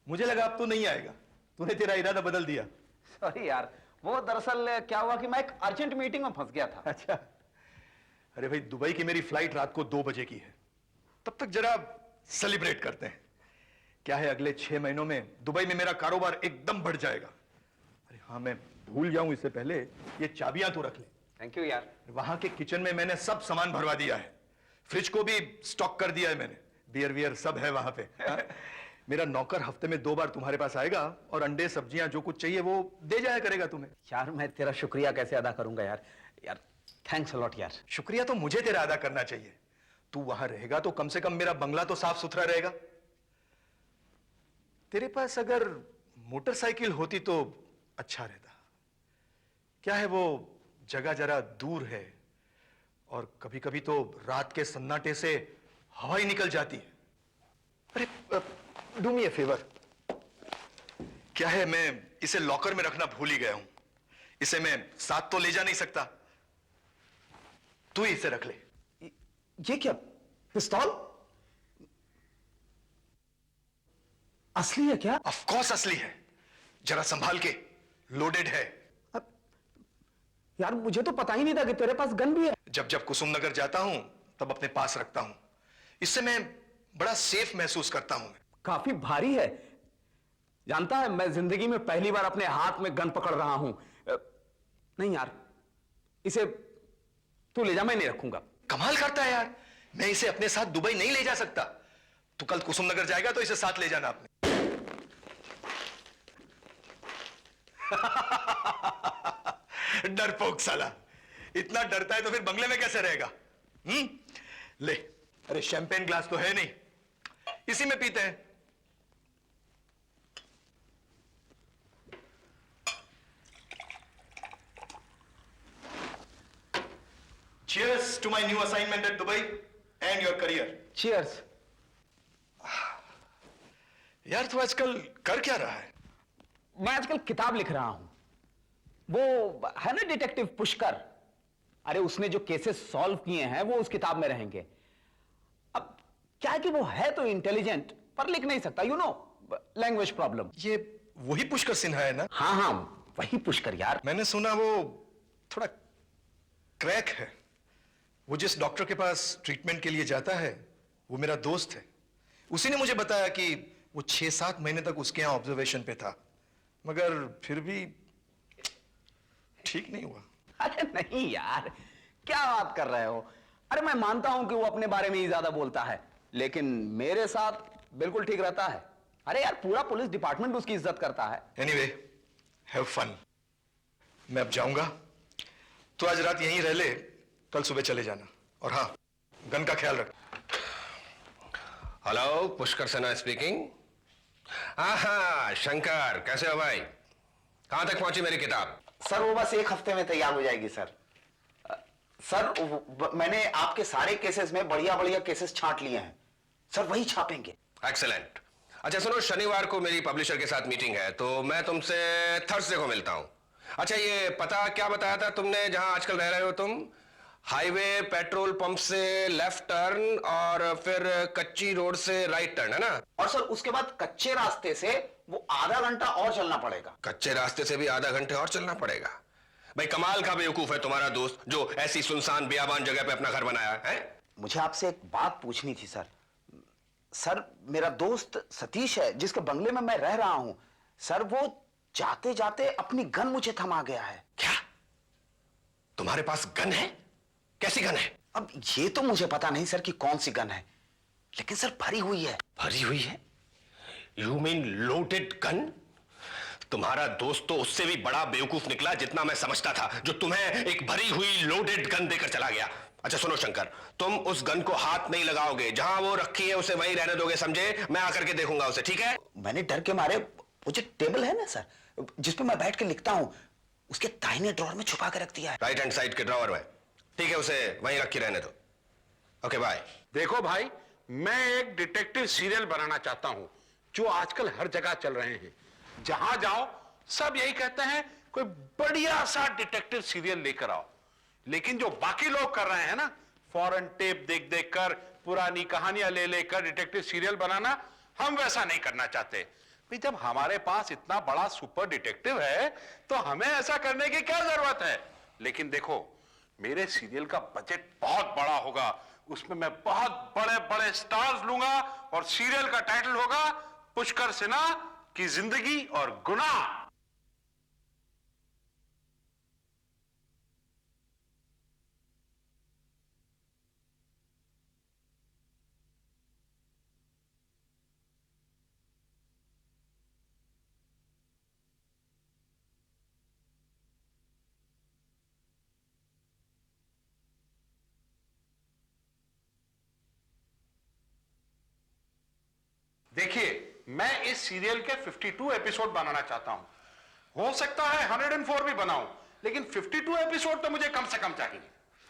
मुझे लगा अब तू नहीं आएगा, तूने तेरा इरादा बदल दिया। सॉरी यार, वो दरअसल क्या हुआ कि मैं एक अर्जेंट मीटिंग में फंस गया था। अच्छा। अरे भाई, दुबई की मेरी फ्लाइट रात को 2 बजे की है, तब तक जरा सेलिब्रेट करते हैं। क्या है, अगले 6 महीनों में दुबई में मेरा कारोबार एकदम बढ़ जाएगा। अरे हाँ, मैं भूल जाऊं इससे पहले ये चाबियां तो रख ले। थैंक यू यार। वहां के किचन में मैंने सब सामान भरवा दिया है, फ्रिज को भी स्टॉक कर दिया है मैंने, बियर वियर सब है वहां पे। मेरा नौकर हफ्ते में 2 बार तुम्हारे पास आएगा और अंडे सब्जियां जो कुछ चाहिए वो दे जाया करेगा तुम्हें। यार मैं तेरा शुक्रिया कैसे अदा करूंगा यार। यार थैंक्स अ लॉट यार। शुक्रिया तो मुझे तेरा अदा करना चाहिए। तू वहां रहेगा तो कम से कम मेरा बंगला तो साफ सुथरा रहेगा। तेरे पास अगर मोटरसाइकिल होती तो अच्छा रहता। क्या है, वो जगह जरा दूर है और कभी कभी तो रात के सन्नाटे से हवा ही निकल जाती है। अरे डू मी ए फेवर, क्या है, मैं इसे लॉकर में रखना भूल ही गया हूं। इसे मैं साथ तो ले जा नहीं सकता, तू ही इसे रख ले। ये क्या, पिस्तौल? असली है क्या? ऑफ कोर्स असली है, जरा संभाल के, लोडेड है। यार मुझे तो पता ही नहीं था कि तेरे पास गन भी है। जब जब कुसुम नगर जाता हूं तब अपने पास रखता हूं, इससे मैं बड़ा सेफ महसूस करता हूं। काफी भारी है। जानता है, मैं जिंदगी में पहली बार अपने हाथ में गन पकड़ रहा हूं। नहीं यार, इसे तू ले जा, मैं नहीं रखूंगा। कमाल करता है यार, मैं इसे अपने साथ दुबई नहीं ले जा सकता। तू कल कुसुम नगर जाएगा तो इसे साथ ले जाना अपने। डरपोक साला, इतना डरता है तो फिर बंगले में कैसे रहेगा? ले, अरे शैंपेन ग्लास तो है नहीं, इसी में पीते हैं। Cheers to my new assignment at Dubai and your career. Cheers. यार तू आजकल कर क्या रहा है? मैं आजकल किताब लिख रहा हूं। वो है ना डिटेक्टिव पुष्कर, अरे उसने जो केसेस सॉल्व किए हैं वो उस किताब में रहेंगे। अब क्या है कि वो है तो इंटेलिजेंट पर लिख नहीं सकता, यू नो, लैंग्वेज प्रॉब्लम। ये वही पुष्कर सिन्हा है ना? हाँ हाँ, वही पुष्कर यार। मैंने सुना वो थोड़ा क्रैक है। वो जिस डॉक्टर के पास ट्रीटमेंट के लिए जाता है वो मेरा दोस्त है। उसी ने मुझे बताया कि वो 6-7 महीने तक उसके यहां ऑब्जर्वेशन पे था, मगर फिर भी ठीक नहीं हुआ। अरे नहीं यार, क्या बात कर रहे हो? अरे मैं मानता हूं कि वो अपने बारे में ही ज्यादा बोलता है, लेकिन मेरे साथ बिल्कुल ठीक रहता है। अरे यार, पूरा पुलिस डिपार्टमेंट उसकी इज्जत करता है। Anyway, have fun. मैं अब जाऊंगा, तो आज रात यहीं रह ले, कल सुबह चले जाना। और हाँ, गन का ख्याल रख। Hello, Pushkar Sinha speaking. हाँ शंकर, कैसे हो भाई? कहां तक पहुंची मेरी किताब? सर वो बस 1 हफ्ते में तैयार हो जाएगी सर। सर मैंने आपके सारे केसेस में बढ़िया बढ़िया केसेस छांट लिए हैं सर, वही छापेंगे। एक्सेलेंट। अच्छा सुनो, शनिवार को मेरी पब्लिशर के साथ मीटिंग है, तो मैं तुमसे थर्सडे को मिलता हूं। अच्छा ये पता क्या बताया था तुमने जहां आजकल रह रहे हो तुम? हाईवे, पेट्रोल पंप से लेफ्ट टर्न और फिर कच्ची रोड से राइट टर्न, है ना? और सर उसके बाद कच्चे रास्ते से वो आधा घंटा और चलना पड़ेगा। कच्चे रास्ते से भी आधा घंटे और चलना पड़ेगा? भाई कमाल का बेवकूफ है तुम्हारा दोस्त जो ऐसी सुनसान बियाबान जगह पे अपना घर बनाया है। मुझे आपसे एक बात पूछनी थी सर। सर मेरा दोस्त सतीश है जिसके बंगले में मैं रह रहा हूं, सर वो जाते जाते अपनी गन मुझे थमा गया है। क्या तुम्हारे पास गन है? कैसी गन है? अब ये तो मुझे पता नहीं सर कि कौन सी गन है, लेकिन सर भरी हुई है। भरी हुई है? You mean loaded gun? तुम्हारा दोस्त तो उससे भी बड़ा बेवकूफ निकला जितना मैं समझता था, जो तुम्हें एक भरी हुई लोडेड गन देकर चला गया। अच्छा सुनो शंकर, तुम उस गन को हाथ नहीं लगाओगे, जहां वो रखी है उसे वहीं रहने दोगे, समझे? मैं आकर के देखूंगा उसे, ठीक है? मैंने डर के मारे वो जो टेबल है ना सर जिसपे मैं बैठ के लिखता हूं, उसके दाहिने ड्रॉअर में छुपा के रख दिया है। राइट हैंड साइड के ड्रॉअर में? ठीक है, उसे वहीं रखी रहने दो। Okay bye. देखो भाई, मैं एक डिटेक्टिव सीरियल बनाना चाहता हूं जो आजकल हर जगह चल रहे हैं। जहां जाओ सब यही कहते हैं कोई बढ़िया सा डिटेक्टिव सीरियल लेकर आओ, लेकिन जो बाकी लोग कर रहे हैं ना, फॉरेन टेप देख देख कर, पुरानी कहानियां ले लेकर डिटेक्टिव सीरियल बनाना, हम वैसा नहीं करना चाहते। भाई जब हमारे पास इतना बड़ा सुपर डिटेक्टिव है तो हमें ऐसा करने की क्या जरूरत है? लेकिन देखो, मेरे सीरियल का बजट बहुत बड़ा होगा, उसमें मैं बहुत बड़े बड़े स्टार्स लूंगा और सीरियल का टाइटल होगा पुष्कर सिन्हा की जिंदगी और गुनाह। देखिए, मैं इस सीरियल के 52 एपिसोड बनाना चाहता हूं। हो सकता है 104 भी बनाऊं, लेकिन 52 एपिसोड तो मुझे कम से कम चाहिए।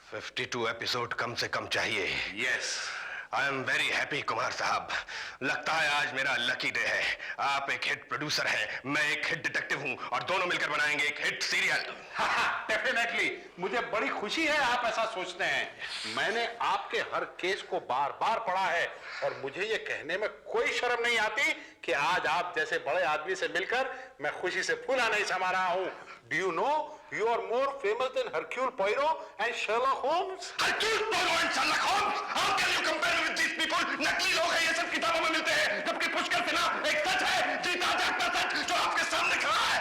52 एपिसोड कम से कम चाहिए। Yes. I am very happy Kumar साहब। लगता है आज मेरा लकी डे है। आप एक हिट प्रोड्यूसर हैं, मैं एक हिट डिटेक्टिव हूं और दोनों मिलकर बनाएंगे एक हिट सीरियल। डेफिनेटली, मुझे बड़ी खुशी है आप ऐसा सोचते हैं। मैंने आपके हर केस को बार बार पढ़ा है और मुझे ये कहने में कोई शर्म नहीं आती कि आज आप जैसे बड़े आदमी से मिलकर मैं खुशी से फूला नहीं समा रहा हूं। Do you know you are more famous than Hercule Poirot and Sherlock Holmes? Hercule Poirot and Sherlock Holmes? How can you compare with these people? नकली लोग हैं, ये सब किताबों में मिलते हैं, जबकि पुष्कर सिन्हा एक सच है, जीता जागता सच जो आपके सामने खड़ा है।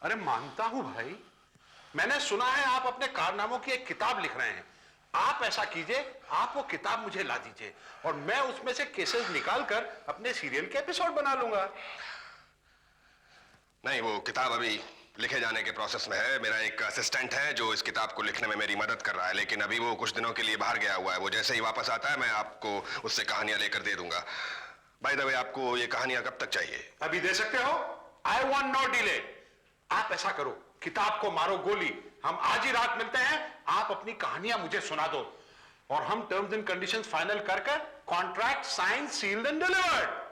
अरे मानता हूं भाई, मैंने सुना है आप अपने कारनामों की एक किताब लिख रहे हैं। आप ऐसा कीजिए, आप वो किताब मुझे ला दीजिए और मैं उसमें से केसेस निकालकर अपने सीरियल के एपिसोड बना लूंगा। नहीं, वो किताब अभी लिखे जाने के प्रोसेस में है। मेरा एक असिस्टेंट है जो इस किताब को लिखने में मेरी मदद कर रहा है, लेकिन अभी वो कुछ दिनों के लिए बाहर गया हुआ है। वो जैसे ही वापस आता है मैं आपको उससे कहानियां लेकर दे दूंगा। बाय द वे, आपको ये कहानियां कब तक चाहिए? अभी दे सकते हो? I want no delay. आप ऐसा करो, किताब को मारो गोली, हम आज ही रात मिलते हैं, आप अपनी कहानियां मुझे सुना दो और हम टर्म्स एंड कंडीशंस फाइनल कर contract sign, sealed and delivered.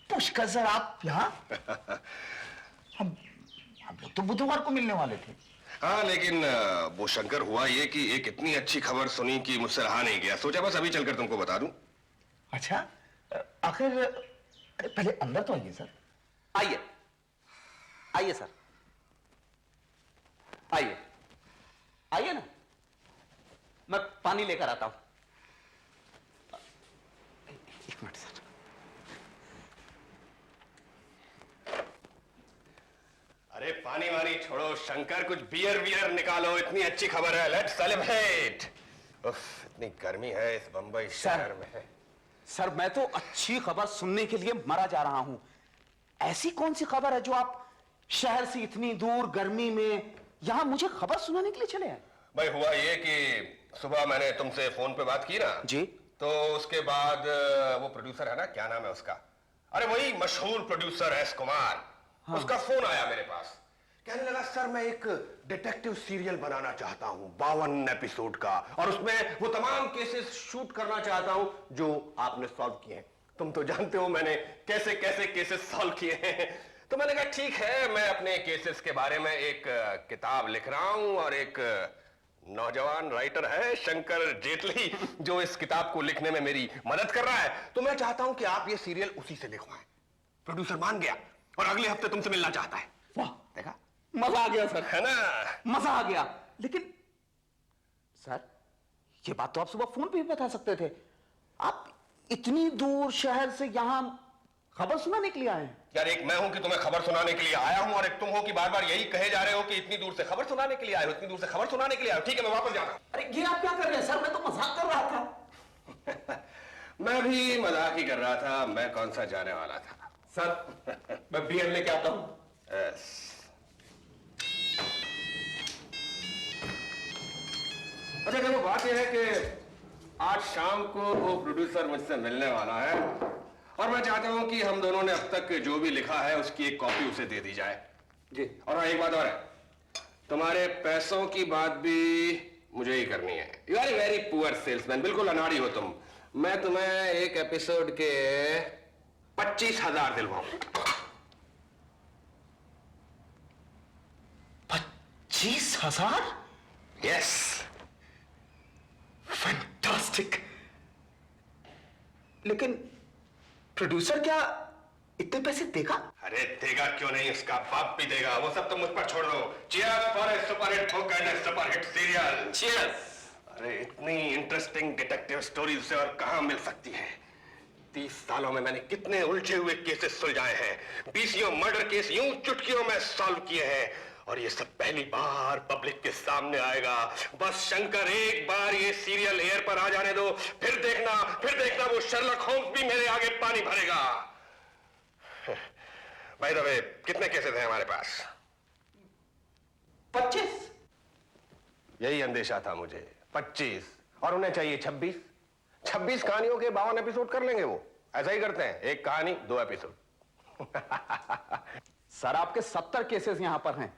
Pushkar sir, आप यहाँ? हम लोग तो बुधवार को मिलने वाले थे। हाँ, लेकिन वो शंकर, हुआ ये कि एक इतनी अच्छी खबर सुनी कि मुझसे रहा नहीं गया। सोचा बस अभी चलकर तुमको बता दूं। अच्छा, आखिर पहले अंदर तो आइए सर। आइए आइए सर, आइए आइए ना, मैं पानी लेकर आता हूं। एक मिनट सर। अरे पानी वानी छोड़ो शंकर, कुछ बियर वियर निकालो, इतनी अच्छी खबर है, लेट्स सेलिब्रेट। इतनी गर्मी है इस बंबई शहर में। सर, मैं तो अच्छी खबर सुनने के लिए मरा जा रहा हूं। ऐसी कौन सी खबर है जो आप शहर से इतनी दूर गर्मी में यहां मुझे खबर सुनाने के लिए चले आए? भाई, हुआ ये कि सुबह मैंने तुमसे फोन पे बात की ना जी, तो उसके बाद वो प्रोड्यूसर है ना, क्या नाम है उसका, अरे वही मशहूर प्रोड्यूसर एस कुमार, हाँ। उसका फोन आया मेरे पास, कहने लगा सर मैं एक डिटेक्टिव सीरियल बनाना चाहता हूं 52 एपिसोड का, और उसमें वो तमाम केसेस शूट करना चाहता हूं जो आपने सॉल्व किए हैं। तुम तो जानते हो मैंने कैसे कैसे केसेस सॉल्व किए हैं। तो मैंने कहा ठीक है, मैं अपने केसेस के बारे में एक किताब लिख रहा हूं और एक नौजवान राइटर है शंकर जेटली जो इस किताब को लिखने में मेरी मदद कर रहा है, तो मैं चाहता हूं कि आप ये सीरियल उसी से लिखवाएं। प्रोड्यूसर मान गया और अगले हफ्ते तुमसे मिलना चाहता है। वाह, देखा, मजा आ गया सर, है ना? मजा आ गया। लेकिन सर, ये बात तो आप सुबह फोन पे भी बता सकते थे। आप इतनी दूर शहर से यहां खबर सुनाने के लिए आए हैं? यार, एक मैं हूं कि तुम्हें खबर सुनाने के लिए आया हूं और एक तुम हो कि बार बार यही कहे जा रहे हो कि इतनी दूर से खबर सुनाने के लिए आए हो, इतनी दूर से खबर सुनाने के लिए आए हो। ठीक है, मैं वापस जा रहा हूं। अरे ये आप क्या कर रहे हैं सर? मैं तो मजाक कर रहा था। मैं भी मजाक ही कर रहा था, मैं कौन सा जाने वाला था। सर, मैं बियर लेके आता हूं। अच्छा, देखो बात यह है कि आज शाम को वो प्रोड्यूसर मुझसे मिलने वाला है और मैं चाहता हूं कि हम दोनों ने अब तक जो भी लिखा है उसकी एक कॉपी उसे दे दी जाए। जी। और हाँ, एक बात और है, तुम्हारे पैसों की बात भी मुझे ही करनी है। You are a very poor salesman, बिल्कुल अनाड़ी हो तुम। मैं तुम्हें एक एपिसोड के 25,000 दिलवाऊंगा। 25,000? यस। फैंटास्टिक। लेकिन प्रोड्यूसर क्या इतने पैसे देगा? अरे देगा क्यों नहीं, उसका बाप भी देगा। वो सब तो मुझ पर छोड़ दो। Cheers for a superhit book and A superhit serial. Cheers. अरे इतनी इंटरेस्टिंग डिटेक्टिव स्टोरी उसे और कहां मिल सकती है। 30 सालों में मैंने कितने उलझे हुए केसेस सुलझाए हैं, 20 मर्डर केस यूं चुटकियों में सॉल्व किए हैं, और ये सब पहली बार पब्लिक के सामने आएगा। बस शंकर एक बार ये सीरियल एयर पर आ जाने दो, फिर देखना वो शर्लक होम्स भी मेरे आगे पानी भरेगा। भाई दबे, कितने केसेस हैं हमारे पास? 25। यही अंदेशा था मुझे, 25, और उन्हें चाहिए 26। 26 कहानियों के 52 एपिसोड कर लेंगे वो। ऐसा ही करते हैं, एक कहानी 2 एपिसोड। सर आपके 70 केसेस यहां पर हैं।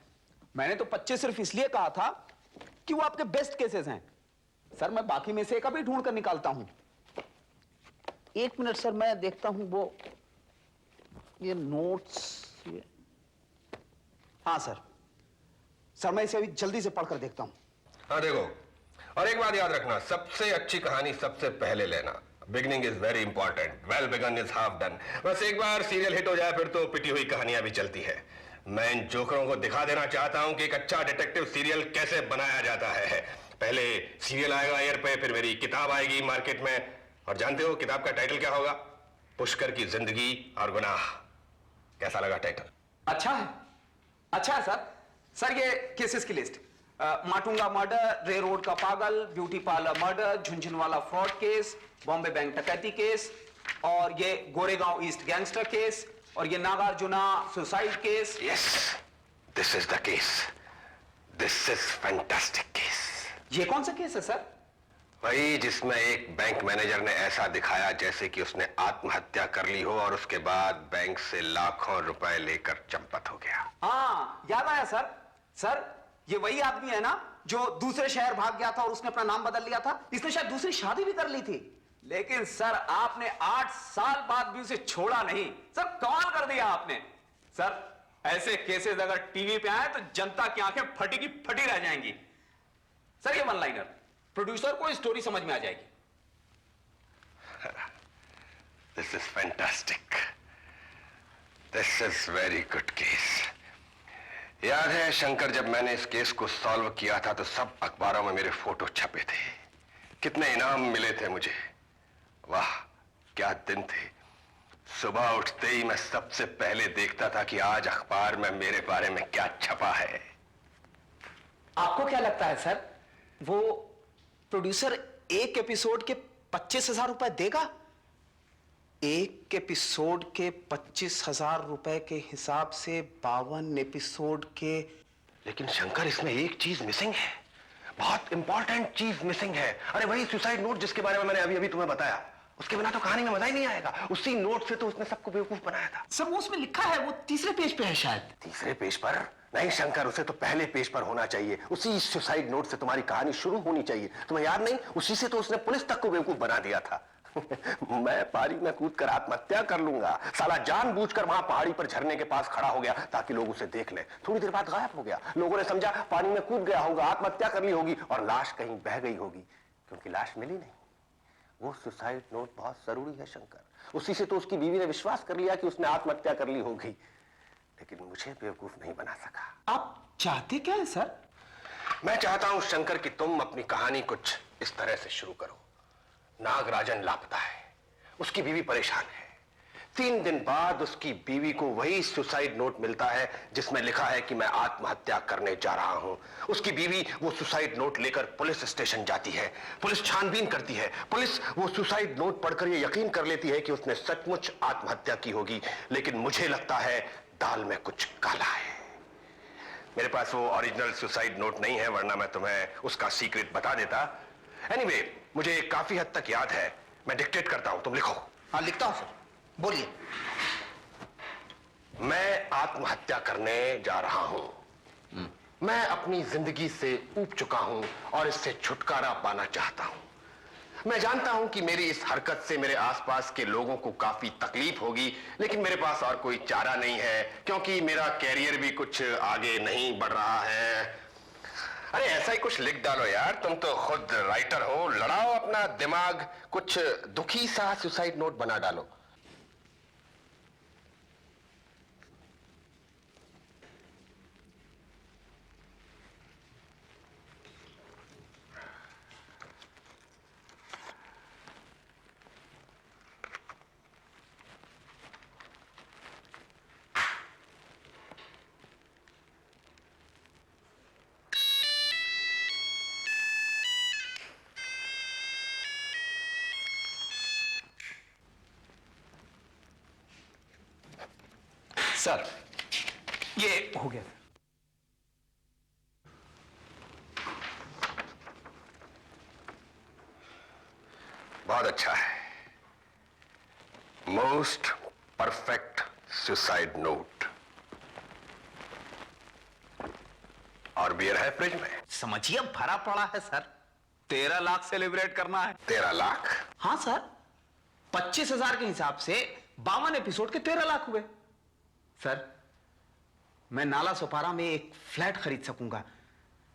मैंने तो 25 सिर्फ इसलिए कहा था कि वो आपके बेस्ट केसेस हैं। सर मैं बाकी में से एक अभी ढूंढ कर निकालता हूं। 1 मिनट सर, मैं देखता हूं वो ये नोट्स। हाँ सर मैं इसे अभी जल्दी से पढ़कर देखता हूं। हाँ देखो, और एक बात याद रखना, सबसे अच्छी कहानी सबसे पहले लेना। Beginning is very important, well begun is half done. बस एक बार सीरियल हिट हो जाए फिर तो पिटी हुई कहानियां भी चलती है। मैं इन जोकरों को दिखा देना चाहता हूं कि एक अच्छा डिटेक्टिव सीरियल कैसे बनाया जाता है। पहले सीरियल आएगा एयर पे, फिर मेरी किताब आएगी मार्केट में, और जानते हो किताब का टाइटल क्या होगा? पुष्कर की जिंदगी और गुनाह। कैसा लगा टाइटल? अच्छा है सर ये केसेस की लिस्ट: माटुंगा मर्डर, रे रोड का पागल, beauty parlour murder, Jhunjhunwala fraud case, Bombay bank डकैती केस, और ये गोरेगांव ईस्ट गैंगस्टर केस, और ये Nagarjuna suicide case. Yes, this is the case. This is fantastic case. ये कौन सा केस है सर? वही जिसमें एक बैंक मैनेजर ने ऐसा दिखाया जैसे कि उसने आत्महत्या कर ली हो और उसके बाद बैंक से लाखों रुपए लेकर चंपत हो गया। हाँ याद आया सर ये वही आदमी है ना जो दूसरे शहर भाग गया था और उसने अपना नाम बदल लिया था। इसने शायद दूसरी शादी भी कर ली थी, लेकिन सर आपने 8 साल बाद भी उसे छोड़ा नहीं। सर कमाल कर दिया आपने। सर ऐसे केसेस अगर टीवी पे आए तो जनता की आंखें फटी की फटी रह जाएंगी। सर ये वन लाइनर प्रोड्यूसर को स्टोरी समझ में आ जाएगी। This is fantastic, this is very good case. याद है शंकर, जब मैंने इस केस को सॉल्व किया था तो सब अखबारों में मेरे फोटो छपे थे, कितने इनाम मिले थे मुझे। वाह क्या दिन थे। सुबह उठते ही मैं सबसे पहले देखता था कि आज अखबार में मेरे बारे में क्या छपा है। आपको क्या लगता है सर, वो प्रोड्यूसर एक एपिसोड के 25,000 रुपए देगा? एक एपिसोड के 25,000 रुपए के हिसाब से 52 एपिसोड के। लेकिन शंकर इसमें एक चीज मिसिंग है, बहुत इंपॉर्टेंट चीज मिसिंग है। अरे वही सुसाइड नोट जिसके बारे में मैंने अभी अभी तुम्हें बताया, उसके बिना तो कहानी में मजा ही नहीं आएगा। उसी नोट से तो उसने सबको बेवकूफ बनाया था। सब वो उसमें लिखा है, वो तीसरे पेज पे है शायद। तीसरे पेज पर नहीं शंकर, उसे तो पहले पेज पर होना चाहिए। उसी सुसाइड नोट से तुम्हारी कहानी शुरू होनी चाहिए। तुम्हें याद नहीं, उसी से तो उसने पुलिस तक को बेवकूफ बना दिया था। मैं पहाड़ी में कूदकर आत्महत्या कर लूंगा, साला जानबूझकर वहां पहाड़ी पर झरने के पास खड़ा हो गया ताकि लोग उसे देख लें। थोड़ी देर बाद गायब हो गया। लोगों ने समझा पानी में कूद गया होगा, आत्महत्या कर ली होगी, और लाश कहीं बह गई होगी, क्योंकि लाश मिली नहीं। वो सुसाइड नोट बहुत जरूरी है शंकर। उसी से तो उसकी बीवी ने विश्वास कर लिया कि उसने आत्महत्या कर ली होगी, लेकिन मुझे बेवकूफ नहीं बना सका। आप चाहते क्या है सर? मैं चाहता हूं शंकर कि तुम अपनी कहानी कुछ इस तरह से शुरू करो। नागराजन लापता है, उसकी बीवी परेशान है। 3 दिन बाद उसकी बीवी को वही सुसाइड नोट मिलता है जिसमें लिखा है कि मैं आत्महत्या करने जा रहा हूं। उसकी बीवी वो सुसाइड नोट लेकर पुलिस स्टेशन जाती है। पुलिस छानबीन करती है। पुलिस वो सुसाइड नोट पढ़कर ये यकीन कर लेती है कि उसने सचमुच आत्महत्या की होगी। लेकिन मुझे लगता है दाल में कुछ काला है। मेरे पास वो ओरिजिनल सुसाइड नोट नहीं है, वरना मैं तुम्हें उसका सीक्रेट बता देता। एनीवे, मुझे काफी हद तक याद है। मैं डिक्टेट करता हूं, तुम लिखो। हाँ लिखता हूं सर, बोलिए। मैं आत्महत्या करने जा रहा हूं। मैं अपनी जिंदगी से ऊब चुका हूं और इससे छुटकारा पाना चाहता हूं। मैं जानता हूं कि मेरी इस हरकत से मेरे आसपास के लोगों को काफी तकलीफ होगी, लेकिन मेरे पास और कोई चारा नहीं है, क्योंकि मेरा कैरियर भी कुछ आगे नहीं बढ़ रहा है। अरे ऐसा ही कुछ लिख डालो यार, तुम तो खुद राइटर हो। लड़ाओ अपना दिमाग, कुछ दुखी सा सुसाइड नोट बना डालो। सर ये हो गया। बहुत अच्छा है। Most perfect suicide note. और बियर है फ्रिज में। समझिए भरा पड़ा है सर। 13 लाख सेलिब्रेट करना है। 13 लाख? हाँ सर, 25,000 के हिसाब से 52 एपिसोड के 13 लाख हुए। सर मैं नाला सोपारा में एक फ्लैट खरीद सकूंगा।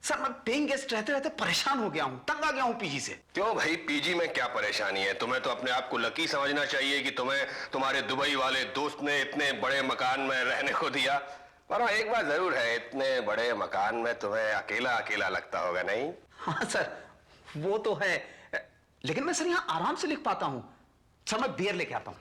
सर मैं पेइंग गेस्ट रहते रहते परेशान हो गया हूं, तंग आ गया हूं पीजी से। क्यों भाई, पीजी में क्या परेशानी है? तुम्हें तो अपने आप को लकी समझना चाहिए कि तुम्हें तुम्हारे दुबई वाले दोस्त ने इतने बड़े मकान में रहने को दिया। पर एक बात जरूर है, इतने बड़े मकान में तुम्हें अकेला अकेला लगता होगा, नहीं? हाँ सर वो तो है, लेकिन मैं सर यहां आराम से लिख पाता हूं। सर मैं बियर लेके आता हूं।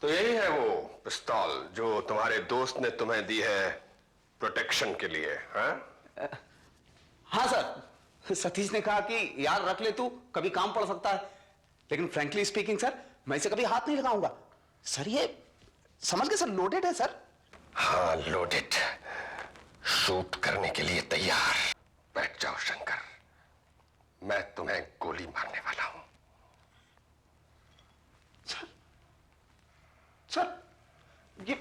तो यही है वो पिस्तौल जो तुम्हारे दोस्त ने तुम्हें दी है प्रोटेक्शन के लिए, हाँ? हाँ सर, सतीश ने कहा कि यार रख ले तू, कभी काम पड़ सकता है। लेकिन फ्रैंकली स्पीकिंग सर, मैं इसे कभी हाथ नहीं लगाऊंगा। सर ये समझ गए सर, लोडेड है सर। हाँ लोडेड, शूट करने के लिए तैयार। बैठ जाओ शंकर, मैं तुम्हें गोली मारने वाला हूं। सर ये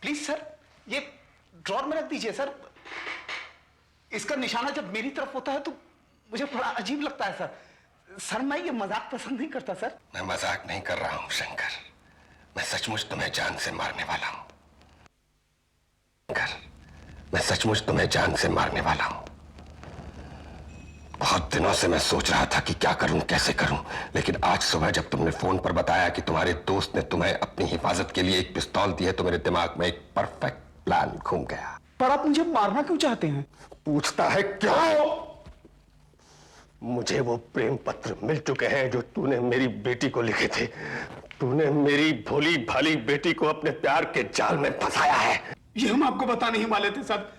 प्लीज सर, ये ड्रॉर में रख दीजिए सर। इसका निशाना जब मेरी तरफ होता है तो मुझे बड़ा अजीब लगता है सर। सर मैं ये मजाक पसंद नहीं करता सर। मैं मजाक नहीं कर रहा हूं शंकर, मैं सचमुच तुम्हें जान से मारने वाला हूं। शंकर, मैं सचमुच तुम्हें जान से मारने वाला हूं। बहुत दिनों से मैं सोच रहा था कि क्या करूं, कैसे करूं, लेकिन आज सुबह जब तुमने फोन पर बताया कि तुम्हारे दोस्त ने तुम्हें अपनी हिफाजत के लिए एक पिस्तौल दी है, तो मेरे दिमाग में एक परफेक्ट प्लान घूम गया। पर आप मुझे मारना क्यों चाहते हैं? पूछता है क्यों? मुझे वो प्रेम पत्र मिल चुके हैं जो तूने मेरी बेटी को लिखे थे। तूने मेरी भोली भाली बेटी को अपने प्यार के जाल में फंसाया है। ये हम आपको बता नहीं वाले थे सर।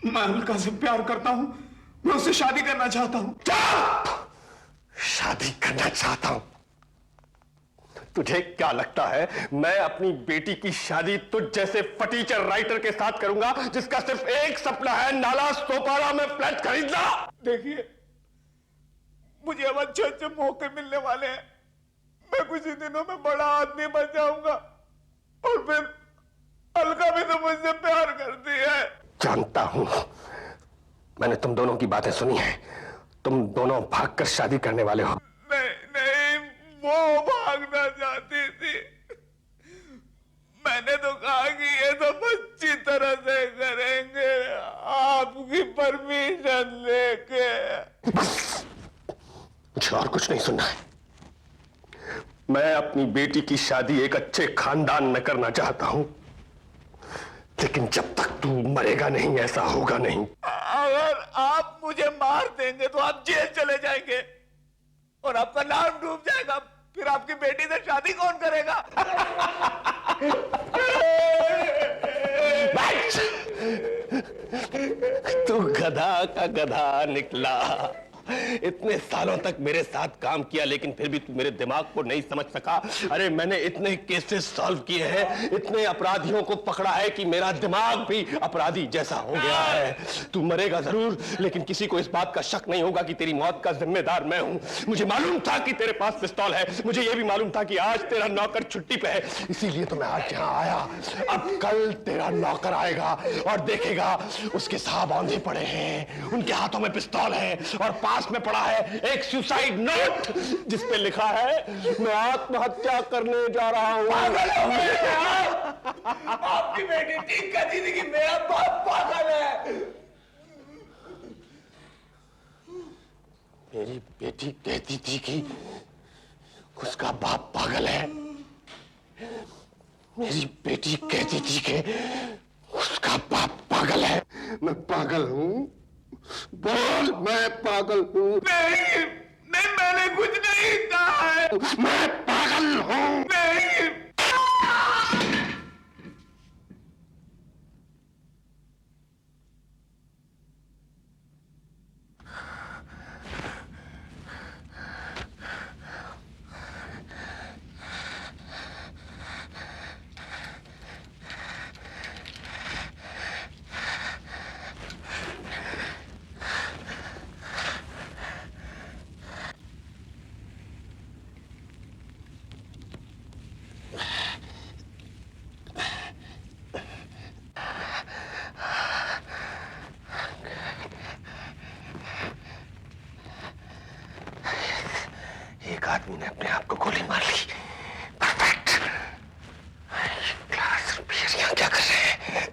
मैं अलका से प्यार करता हूं, मैं उससे शादी करना चाहता हूं। शादी करना चाहता हूं? तुझे क्या लगता है मैं अपनी बेटी की शादी तुझ जैसे फटीचर राइटर के साथ करूंगा जिसका सिर्फ एक सपना है, नाला सोपारा में फ्लैट खरीदना? देखिए मुझे अब अच्छे अच्छे मौके मिलने वाले हैं। मैं कुछ ही दिनों में बड़ा आदमी बन जाऊंगा और फिर अलका भी तो मुझसे प्यार करती है। जानता हूं, मैंने तुम दोनों की बातें सुनी हैं। तुम दोनों भागकर शादी करने वाले हो। नहीं, वो भागना चाहती थी। मैंने तो कहा कि ये तो अच्छी तरह से करेंगे, आपकी परमिशन लेके। बस, मुझे और कुछ नहीं सुनना है। मैं अपनी बेटी की शादी एक अच्छे खानदान में करना चाहता हूं, लेकिन जब तक तू मरेगा नहीं ऐसा होगा नहीं। अगर आप मुझे मार देंगे तो आप जेल चले जाएंगे और आपका नाम डूब जाएगा। फिर आपकी बेटी से शादी कौन करेगा? गधा का गधा निकला। इतने सालों तक मेरे साथ काम किया लेकिन फिर भी तू मेरे दिमाग को नहीं समझ सका। अरे मैंने इतने केसेस सॉल्व किए हैं, इतने अपराधियों को पकड़ा है कि मेरा दिमाग भी अपराधी जैसा हो गया है। तू मरेगा जरूर लेकिन किसी को इस बात का शक नहीं होगा कि तेरी मौत का जिम्मेदार मैं हूं। मुझे मालूम था कि तेरे पास पिस्तौल है, मुझे यह भी मालूम था कि आज तेरा नौकर छुट्टी पे है, इसीलिए तो मैं आज यहाँ आया। अब कल तेरा नौकर आएगा और देखेगा उसके साहब औंधे पड़े हैं, उनके हाथों में पिस्तौल है और पास में पड़ा है एक सुसाइड नोट जिस पे लिखा है मैं आत्महत्या करने जा रहा हूं। आपकी बेटी ठीक कहती थी कि मेरा बाप पागल है। मेरी बेटी कहती थी कि उसका बाप पागल है। मेरी बेटी कहती थी कि उसका बाप पागल है। मैं पागल हूं? बोल, मैं पागल हूं? नहीं, मैंने कुछ नहीं कहा है। मैं पागल हूं? नहीं। एक आदमी ने अपने आप को गोली मार ली। परफेक्ट। क्लास रुपये यहाँ क्या कर रहे हैं?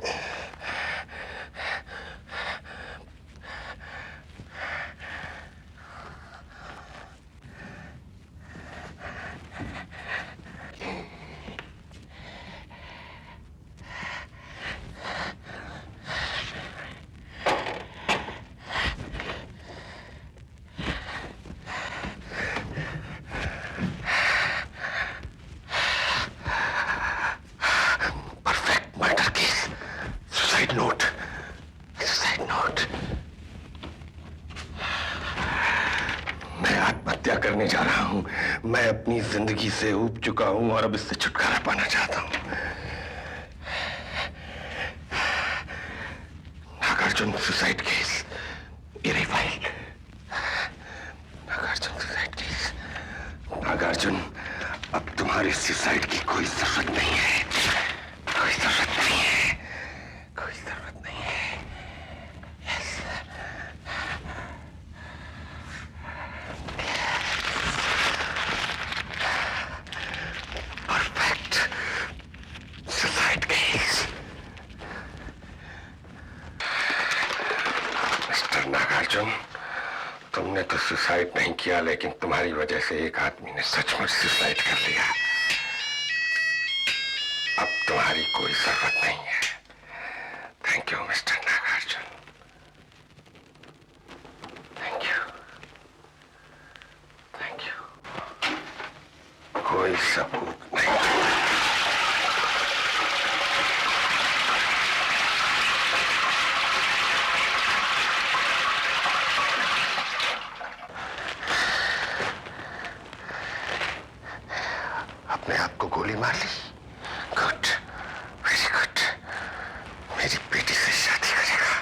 Note, suicide note. मैं आत्महत्या करने जा रहा हूं। मैं अपनी जिंदगी से ऊब चुका हूं और अब इससे छुटकारा पाना चाहता हूं। नागार्जुन सुसाइड केस, ये रही file. Nagarjun suicide case. Nagarjun, अब तुम्हारी सुसाइड की कोई जरूरत नहीं है। कोई जरूरत नहीं है। कोई जरूरत नहीं है। Yes. Perfect. Suicide case. Mister Nagarjun, तुमने तो सुसाइड नहीं किया लेकिन तुम्हारी वजह से एक आदमी ने सचमुच सुसाइड कर लिया। अब तुम्हारी कोई जरूरत नहीं है। Thank you mister Nagarjun. Thank you. Thank you. कोई सबूत नहीं। अपने आप को गोली मार ली। Good, very good. मेरी बेटी से शादी करेगा।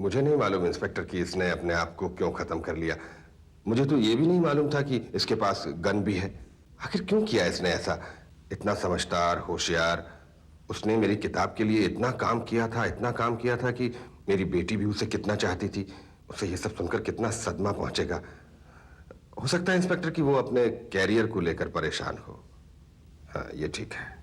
मुझे नहीं मालूम इंस्पेक्टर कि इसने अपने आप को क्यों खत्म कर लिया। मुझे तो ये भी नहीं मालूम था कि इसके पास गन भी है। आखिर क्यों किया इसने ऐसा? इतना समझदार, होशियार। उसने मेरी किताब के लिए इतना काम किया था, इतना काम किया था कि मेरी बेटी भी उसे कितना चाहती थी। उसे ये सब सुनकर कितना सदमा पहुंचेगा। हो सकता है इंस्पेक्टर कि वो अपने कैरियर को लेकर परेशान हो। हाँ, ये ठीक है।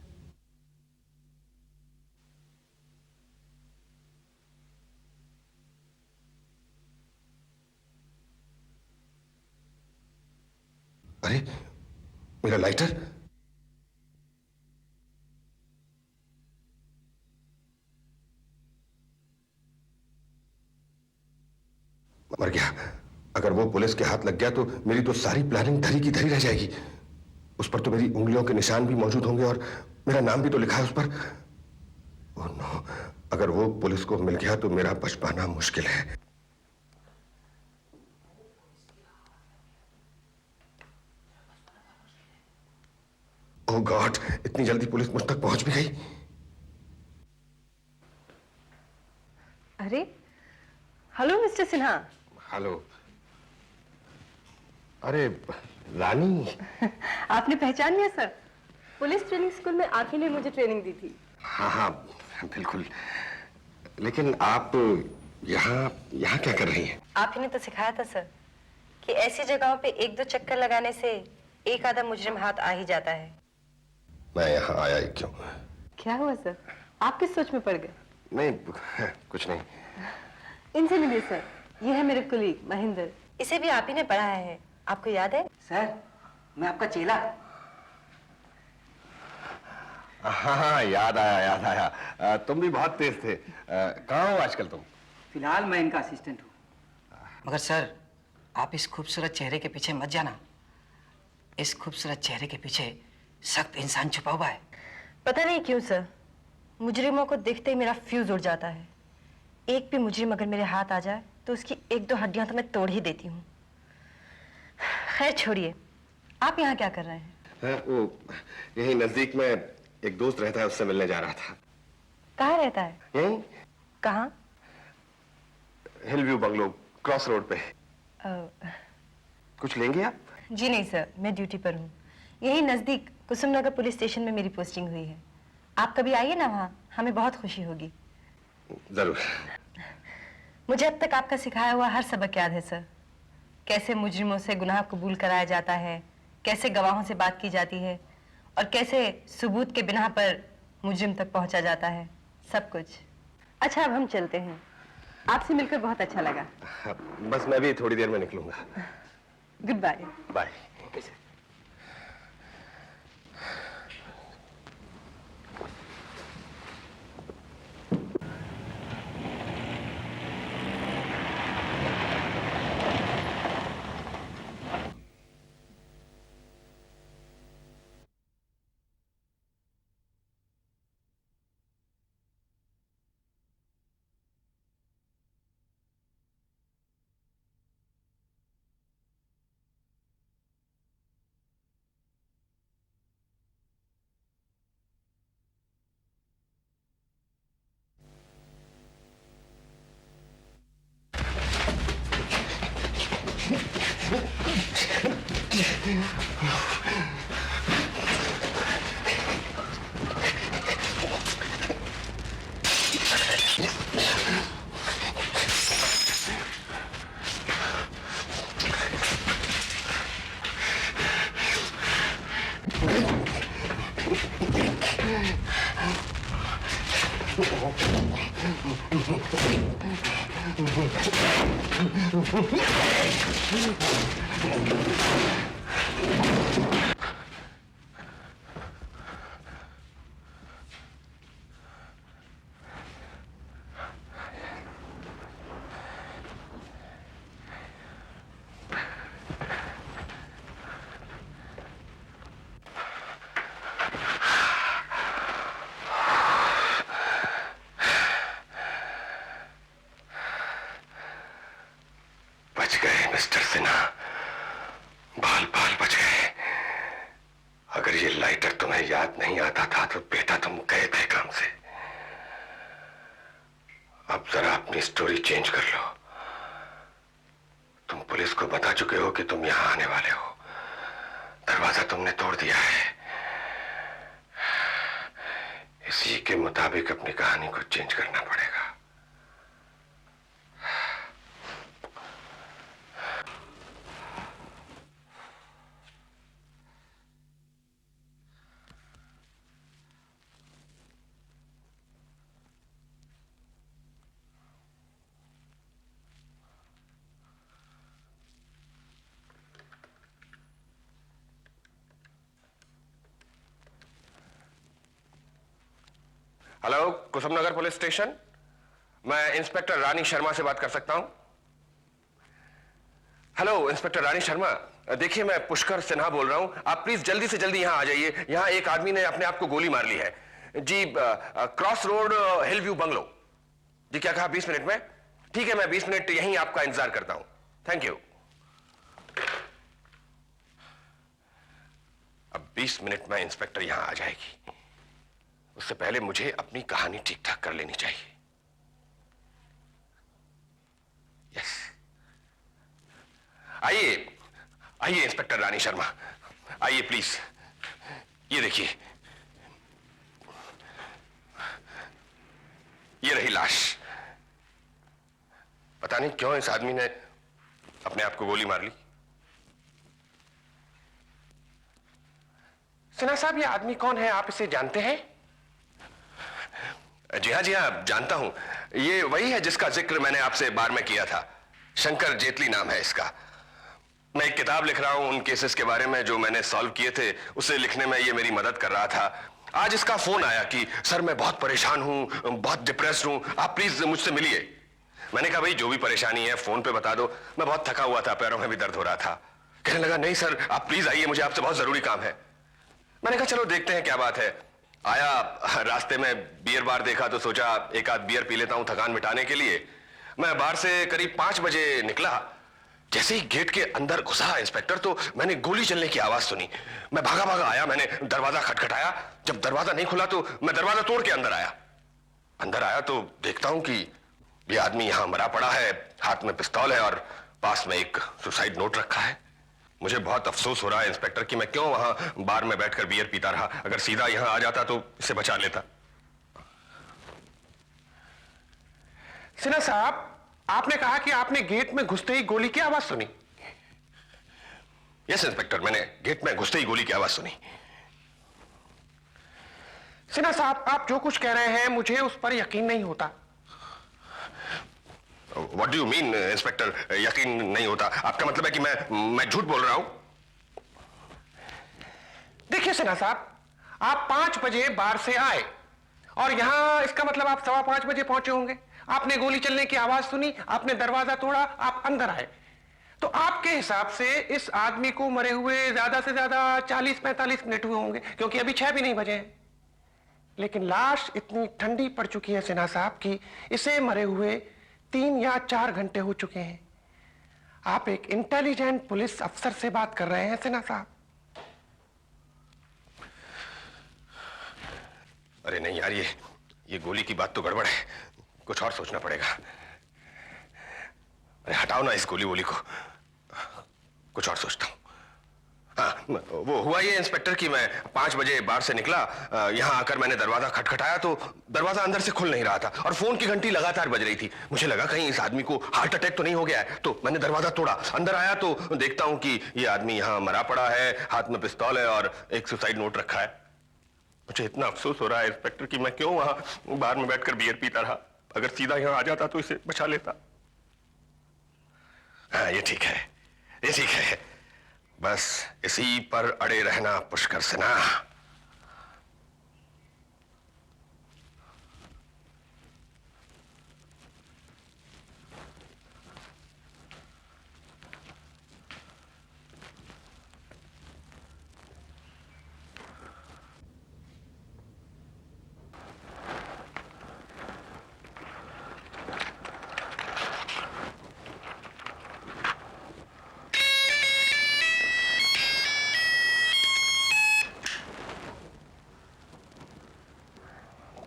अरे मेरा लाइटर। मर गया। अगर वो पुलिस के हाथ लग गया तो मेरी तो सारी प्लानिंग धरी की धरी रह जाएगी। उस पर तो मेरी उंगलियों के निशान भी मौजूद होंगे और मेरा नाम भी तो लिखा है उस पर। ओह नो, अगर वो पुलिस को मिल गया तो मेरा बच पाना मुश्किल है। ओह गॉड, इतनी जल्दी पुलिस मुझ तक पहुंच भी गई। अरे हेलो मिस्टर सिन्हा। हेलो। अरे रानी। आपने पहचान लिया सर? पुलिस ट्रेनिंग स्कूल में आप ही ने मुझे ट्रेनिंग दी थी। हाँ हाँ बिल्कुल, लेकिन आप यहाँ यहाँ क्या कर रही हैं? आप ही ने तो सिखाया था सर कि ऐसी जगहों पे एक दो चक्कर लगाने से एक आधा मुजरिम हाथ आ ही जाता है। मैं यहाँ आया ही क्यों? क्या हुआ सर, आप किस सोच में पड़ गए? नहीं कुछ नहीं। इनसे मिलिए सर, ये है मेरे कुलीग महेंद्र, इसे भी आप ही ने पढ़ाया है, आपको याद है? सर मैं आपका चेला। हाँ याद आया। तुम भी बहुत तेज थे। कहाँ हो आजकल तुम? फिलहाल मैं इनका असिस्टेंट हूँ। मगर सर आप इस खूबसूरत चेहरे के पीछे मत जाना। इस खूबसूरत चेहरे के पीछे सख्त इंसान छुपा हुआ है। पता नहीं क्यों सर, मुजरिमों को देखते ही मेरा फ्यूज उड़ जाता है। एक भी मुजरिम अगर मेरे हाथ आ जाए तो उसकी एक दो हड्डियां तो मैं तोड़ ही देती हूँ। खैर छोड़िए, आप यहाँ क्या कर रहे हैं? वो यही नजदीक में एक दोस्त रहता है, उससे मिलने जा रहा था। कहाँ रहता है? यहीं कहाँ? हिल व्यू बंगलो, क्रॉस रोड पे। कुछ लेंगे आप? जी नहीं सर, मैं ड्यूटी पर हूँ। यही नजदीक कुसुमनगर पुलिस स्टेशन में मेरी पोस्टिंग हुई है। आप कभी आइए ना वहाँ, हमें बहुत खुशी होगी। जरूर। मुझे अब तक आपका सिखाया हुआ हर सबक याद है सर। कैसे मुजरिमों से गुनाह कबूल कराया जाता है, कैसे गवाहों से बात की जाती है और कैसे सबूत के बिना पर मुजरिम तक पहुंचा जाता है, सब कुछ। अच्छा अब हम चलते हैं, आपसे मिलकर बहुत अच्छा लगा। बस मैं भी थोड़ी देर में निकलूंगा। Goodbye. Bye. Mister Sinha, बाल बाल बच गए। अगर ये लाइटर तुम्हें याद नहीं आता था तो बेटा तुम गए थे काम से। अब जरा अपनी स्टोरी चेंज कर लो। तुम पुलिस को बता चुके हो कि तुम यहां आने वाले हो। दरवाजा तुमने तोड़ दिया है। इसी के मुताबिक अपनी कहानी को चेंज करना पड़ेगा। Hello, Kusumnagar police station. मैं इंस्पेक्टर रानी शर्मा से बात कर सकता हूं? हेलो इंस्पेक्टर रानी शर्मा, देखिए मैं पुष्कर सिन्हा बोल रहा हूं। आप प्लीज जल्दी से जल्दी यहां आ जाइए। यहां एक आदमी ने अपने आप को गोली मार ली है जी। Cross road hill view bungalow जी। क्या कहा? 20 मिनट में? ठीक है, मैं 20 मिनट यहीं आपका इंतजार करता हूं। Thank you. अब 20 मिनट में इंस्पेक्टर यहां आ जाएगी। उससे पहले मुझे अपनी कहानी ठीक ठाक कर लेनी चाहिए। यस, आइए आइए इंस्पेक्टर रानी शर्मा, आइए प्लीज। ये देखिए, ये रही लाश। पता नहीं क्यों इस आदमी ने अपने आप को गोली मार ली। सिन्हा साहब, ये आदमी कौन है? आप इसे जानते हैं? जी हाँ, जानता हूं। ये वही है जिसका जिक्र मैंने आपसे बार में किया था। शंकर जेटली नाम है इसका। मैं एक किताब लिख रहा हूं उन केसेस के बारे में जो मैंने सॉल्व किए थे। उसे लिखने में ये मेरी मदद कर रहा था। आज इसका फोन आया कि सर मैं बहुत परेशान हूं, बहुत डिप्रेस्ड हूं, आप प्लीज मुझसे मिलिए। मैंने कहा भाई जो भी परेशानी है फोन पे बता दो। मैं बहुत थका हुआ था, पैरों में भी दर्द हो रहा था। कहने लगा नहीं सर आप प्लीज आइए, मुझे आपसे बहुत जरूरी काम है। मैंने कहा चलो देखते हैं क्या बात है। आया, रास्ते में बियर बार देखा तो सोचा एक आध बियर पी लेता हूं थकान मिटाने के लिए। मैं बार से करीब 5 बजे निकला। जैसे ही गेट के अंदर घुसा इंस्पेक्टर तो मैंने गोली चलने की आवाज सुनी। मैं भागा भागा आया, मैंने दरवाजा खटखटाया। जब दरवाजा नहीं खुला तो मैं दरवाजा तोड़ के अंदर आया। अंदर आया तो देखता हूं कि ये आदमी यहां मरा पड़ा है, हाथ में पिस्तौल है और पास में एक सुसाइड नोट रखा है। मुझे बहुत अफसोस हो रहा है इंस्पेक्टर कि मैं क्यों वहां बार में बैठकर बियर पीता रहा। अगर सीधा यहां आ जाता तो इसे बचा लेता। सिन्हा साहब, आपने कहा कि आपने गेट में घुसते ही गोली की आवाज सुनी। यस इंस्पेक्टर, मैंने गेट में घुसते ही गोली की आवाज सुनी। सिन्हा साहब, आप जो कुछ कह रहे हैं मुझे उस पर यकीन नहीं होता। What do you mean, inspector? यकीन नहीं होता? आपका मतलब है कि मैं झूठ बोल रहा हूं? देखिए सिन्हा साहब, आप 5 बजे बार से आए और यहां इसका मतलब आप 5:15 बजे पहुंचे होंगे। आपने गोली चलने की आवाज सुनी, आपने दरवाजा तोड़ा, आप अंदर आए। तो आपके हिसाब से इस आदमी को मरे हुए ज्यादा से ज्यादा 40-45 मिनट हुए होंगे, क्योंकि अभी 6 भी नहीं बजे हैं। लेकिन लाश इतनी ठंडी पड़ चुकी है सिन्हा साहब कि इसे मरे हुए 3 या 4 घंटे हो चुके हैं। आप एक इंटेलिजेंट पुलिस अफसर से बात कर रहे हैं सिन्हा साहब। अरे नहीं यार, ये गोली की बात तो गड़बड़ है, कुछ और सोचना पड़ेगा। अरे हटाओ ना इस गोली वोली को, कुछ और सोचता हूं। हाँ, वो हुआ ये इंस्पेक्टर कि मैं 5 बजे बार से निकला। यहां आकर मैंने दरवाजा खटखटाया तो दरवाजा अंदर से खुल नहीं रहा था और फोन की घंटी लगातार बज रही थी। मुझे लगा कहीं इस आदमी को हार्ट अटैक तो नहीं हो गया है, तो मैंने दरवाजा तोड़ा। अंदर आया तो देखता हूं कि ये आदमी यहां मरा पड़ा है, हाथ में पिस्तौल है और एक सुसाइड नोट रखा है। मुझे इतना अफसोस हो रहा है इंस्पेक्टर कि मैं क्यों वहां बार में बैठकर बियर पीता रहा। अगर सीधा यहां आ जाता तो इसे बचा लेता। हाँ ये ठीक है, ये ठीक है। बस इसी पर अड़े रहना पुष्कर सिन्हा।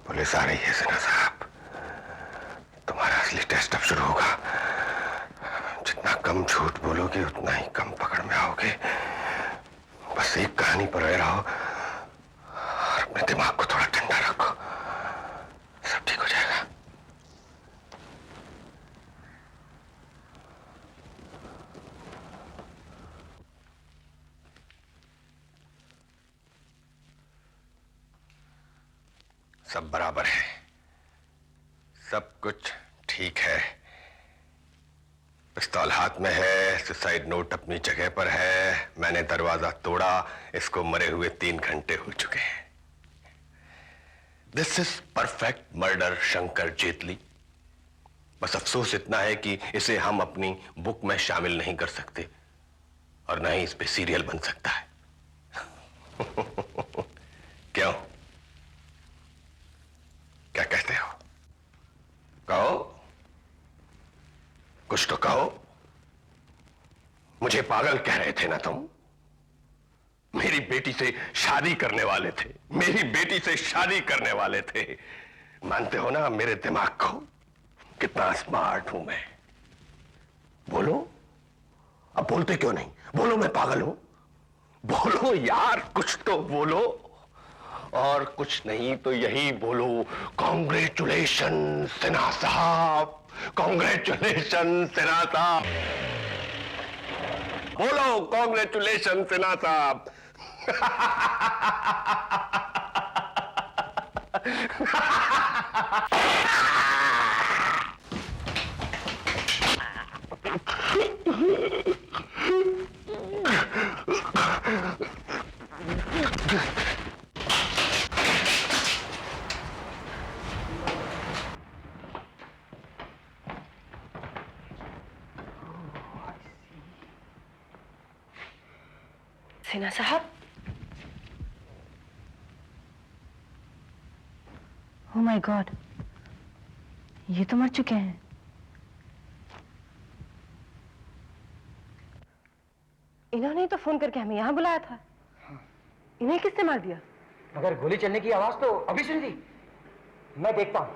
पुलिस आ रही है सिन्हा साहब। तुम्हारा असली टेस्ट अब शुरू होगा। जितना कम झूठ बोलोगे उतना ही कम पकड़ में आओगे। बस एक कहानी पर रहे रहो और अपने दिमाग को थोड़ा ठंडा रखो, सब ठीक हो जाएगा। सब बराबर है, सब कुछ ठीक है। पिस्तौल हाथ में है, सुसाइड नोट अपनी जगह पर है, मैंने दरवाजा तोड़ा, इसको मरे हुए 3 घंटे हो चुके हैं। This is perfect murder Shankar Jaitley. बस अफसोस इतना है कि इसे हम अपनी बुक में शामिल नहीं कर सकते और न ही इस पे सीरियल बन सकता है। क्यों, क्या कहते हो? कहो, कुछ तो कहो। मुझे पागल कह रहे थे ना तुम? मेरी बेटी से शादी करने वाले थे, मेरी बेटी से शादी करने वाले थे। मानते हो ना मेरे दिमाग को, कितना स्मार्ट हूं मैं। बोलो, अब बोलते क्यों नहीं? बोलो मैं पागल हूं। बोलो यार, कुछ तो बोलो। और कुछ नहीं तो यही बोलो, कॉन्ग्रेचुलेशन सिन्हा साहब, कॉन्ग्रेचुलेशन सिन्हा साहब। बोलो कॉन्ग्रेचुलेशन सिन्हा साहब। सिन्हा साहब, ओह माय गॉड, ये तो मर चुके हैं। इन्होंने तो फोन करके हमें यहाँ बुलाया था। इन्हें किसने मार दिया? मगर गोली चलने की आवाज तो अभी सुनी थी। मैं देखता हूं।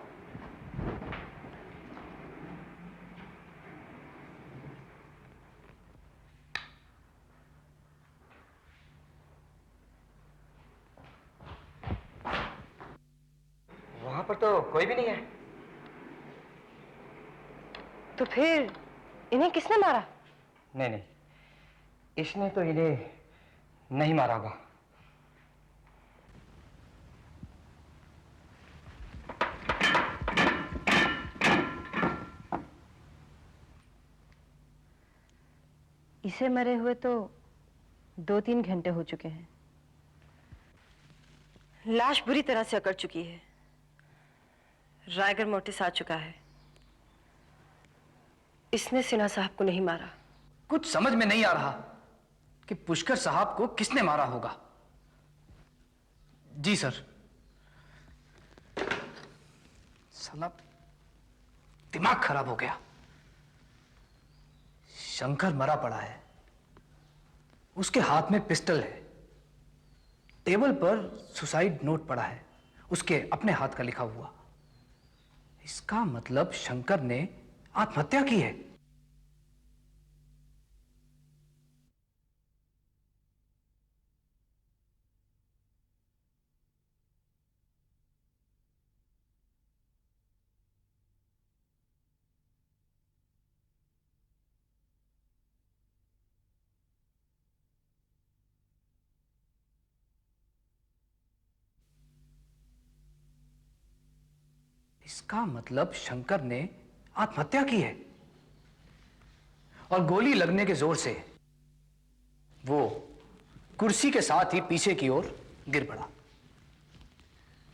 वहां पर तो कोई भी नहीं है। तो फिर इन्हें किसने मारा? नहीं नहीं, इसने तो इन्हें नहीं मारा होगा। इसे मरे हुए तो 2-3 घंटे हो चुके हैं। लाश बुरी तरह से अकड़ चुकी है। रायगर मोटिस आ चुका है। इसने सिन्हा साहब को नहीं मारा। कुछ समझ में नहीं आ रहा कि पुष्कर साहब को किसने मारा होगा। जी सर। साला दिमाग खराब हो गया। शंकर मरा पड़ा है, उसके हाथ में पिस्टल है, टेबल पर सुसाइड नोट पड़ा है, उसके अपने हाथ का लिखा हुआ। इसका मतलब शंकर ने आत्महत्या की है। इसका मतलब शंकर ने आत्महत्या की है और गोली लगने के जोर से वो कुर्सी के साथ ही पीछे की ओर गिर पड़ा।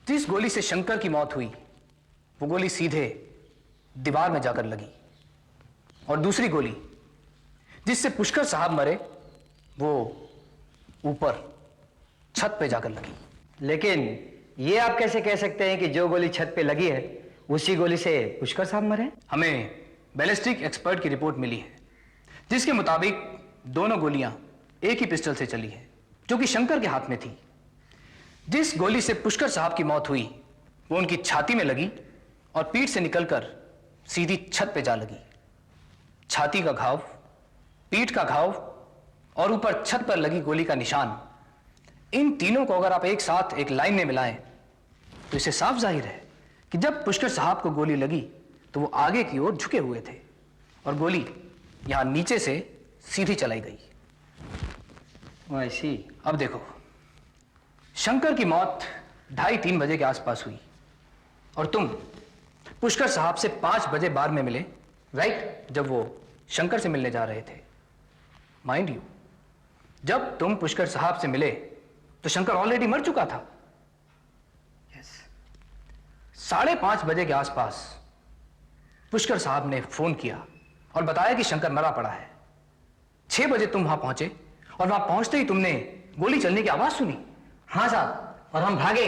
जिस गोली से शंकर की मौत हुई वो गोली सीधे दीवार में जाकर लगी और दूसरी गोली जिससे पुष्कर साहब मरे वो ऊपर छत पे जाकर लगी। लेकिन ये आप कैसे कह सकते हैं कि जो गोली छत पे लगी है उसी गोली से पुष्कर साहब मरे? हमें बैलिस्टिक एक्सपर्ट की रिपोर्ट मिली है जिसके मुताबिक दोनों गोलियां एक ही पिस्टल से चली है जो कि शंकर के हाथ में थी। जिस गोली से पुष्कर साहब की मौत हुई वो उनकी छाती में लगी और पीठ से निकलकर सीधी छत पे जा लगी। छाती का घाव, पीठ का घाव और ऊपर छत पर लगी गोली का निशान, इन तीनों को अगर आप एक साथ एक लाइन में मिलाएं तो इससे साफ जाहिर है कि जब पुष्कर साहब को गोली लगी तो वो आगे की ओर झुके हुए थे और गोली यहां नीचे से सीधी चलाई गई। ऐसी अब देखो, शंकर की मौत 2:30-3 बजे के आसपास हुई और तुम पुष्कर साहब से 5 बजे बार में मिले, राइट? जब वो शंकर से मिलने जा रहे थे। माइंड यू, जब तुम पुष्कर साहब से मिले तो शंकर ऑलरेडी मर चुका था। 5:30 बजे के आसपास पुष्कर साहब ने फोन किया और बताया कि शंकर मरा पड़ा है। 6 बजे तुम वहां पहुंचे और वहां पहुंचते ही तुमने गोली चलने की आवाज सुनी। हाँ साहब, और हम भागे।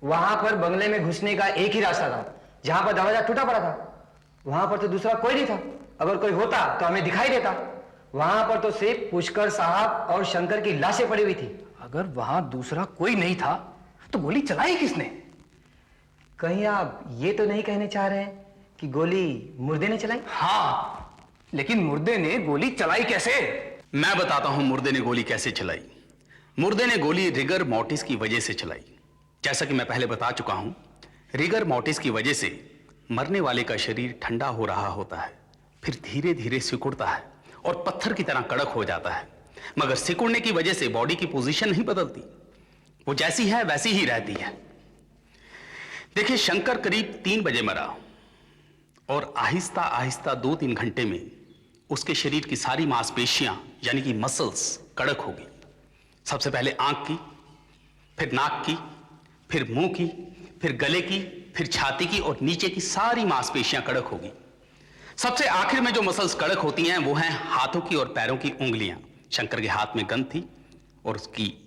वहां पर बंगले में घुसने का एक ही रास्ता था, जहां पर दरवाजा टूटा पड़ा था। वहां पर तो दूसरा कोई नहीं था। अगर कोई होता तो हमें दिखाई देता। वहां पर तो सिर्फ पुष्कर साहब और शंकर की लाशें पड़ी हुई थी। अगर वहां दूसरा कोई नहीं था तो गोली चलाई किसने? कहीं आप ये तो नहीं कहने चाह रहे हैं कि गोली मुर्दे ने चलाई? हाँ, लेकिन मुर्दे ने गोली चलाई कैसे? मैं बताता हूं मुर्दे ने गोली कैसे चलाई। मुर्दे ने गोली रिगर मोर्टिस की वजह से चलाई। जैसा कि मैं पहले बता चुका हूं, रिगर मोर्टिस की वजह से मरने वाले का शरीर ठंडा हो रहा होता है, फिर धीरे धीरे सिकुड़ता है और पत्थर की तरह कड़क हो जाता है। मगर सिकुड़ने की वजह से बॉडी की पोजीशन नहीं बदलती, वो जैसी है वैसी ही रहती है। देखिए, शंकर करीब 3 बजे मरा और आहिस्ता आहिस्ता 2-3 घंटे में उसके शरीर की सारी मांसपेशियां यानी कि मसल्स कड़क हो गई। सबसे पहले आंख की, फिर नाक की, फिर मुंह की, फिर गले की, फिर छाती की और नीचे की सारी मांसपेशियां कड़क होगी। सबसे आखिर में जो मसल्स कड़क होती हैं वो हैं हाथों की और पैरों की उंगलियां। शंकर के हाथ में गन थी और उसकी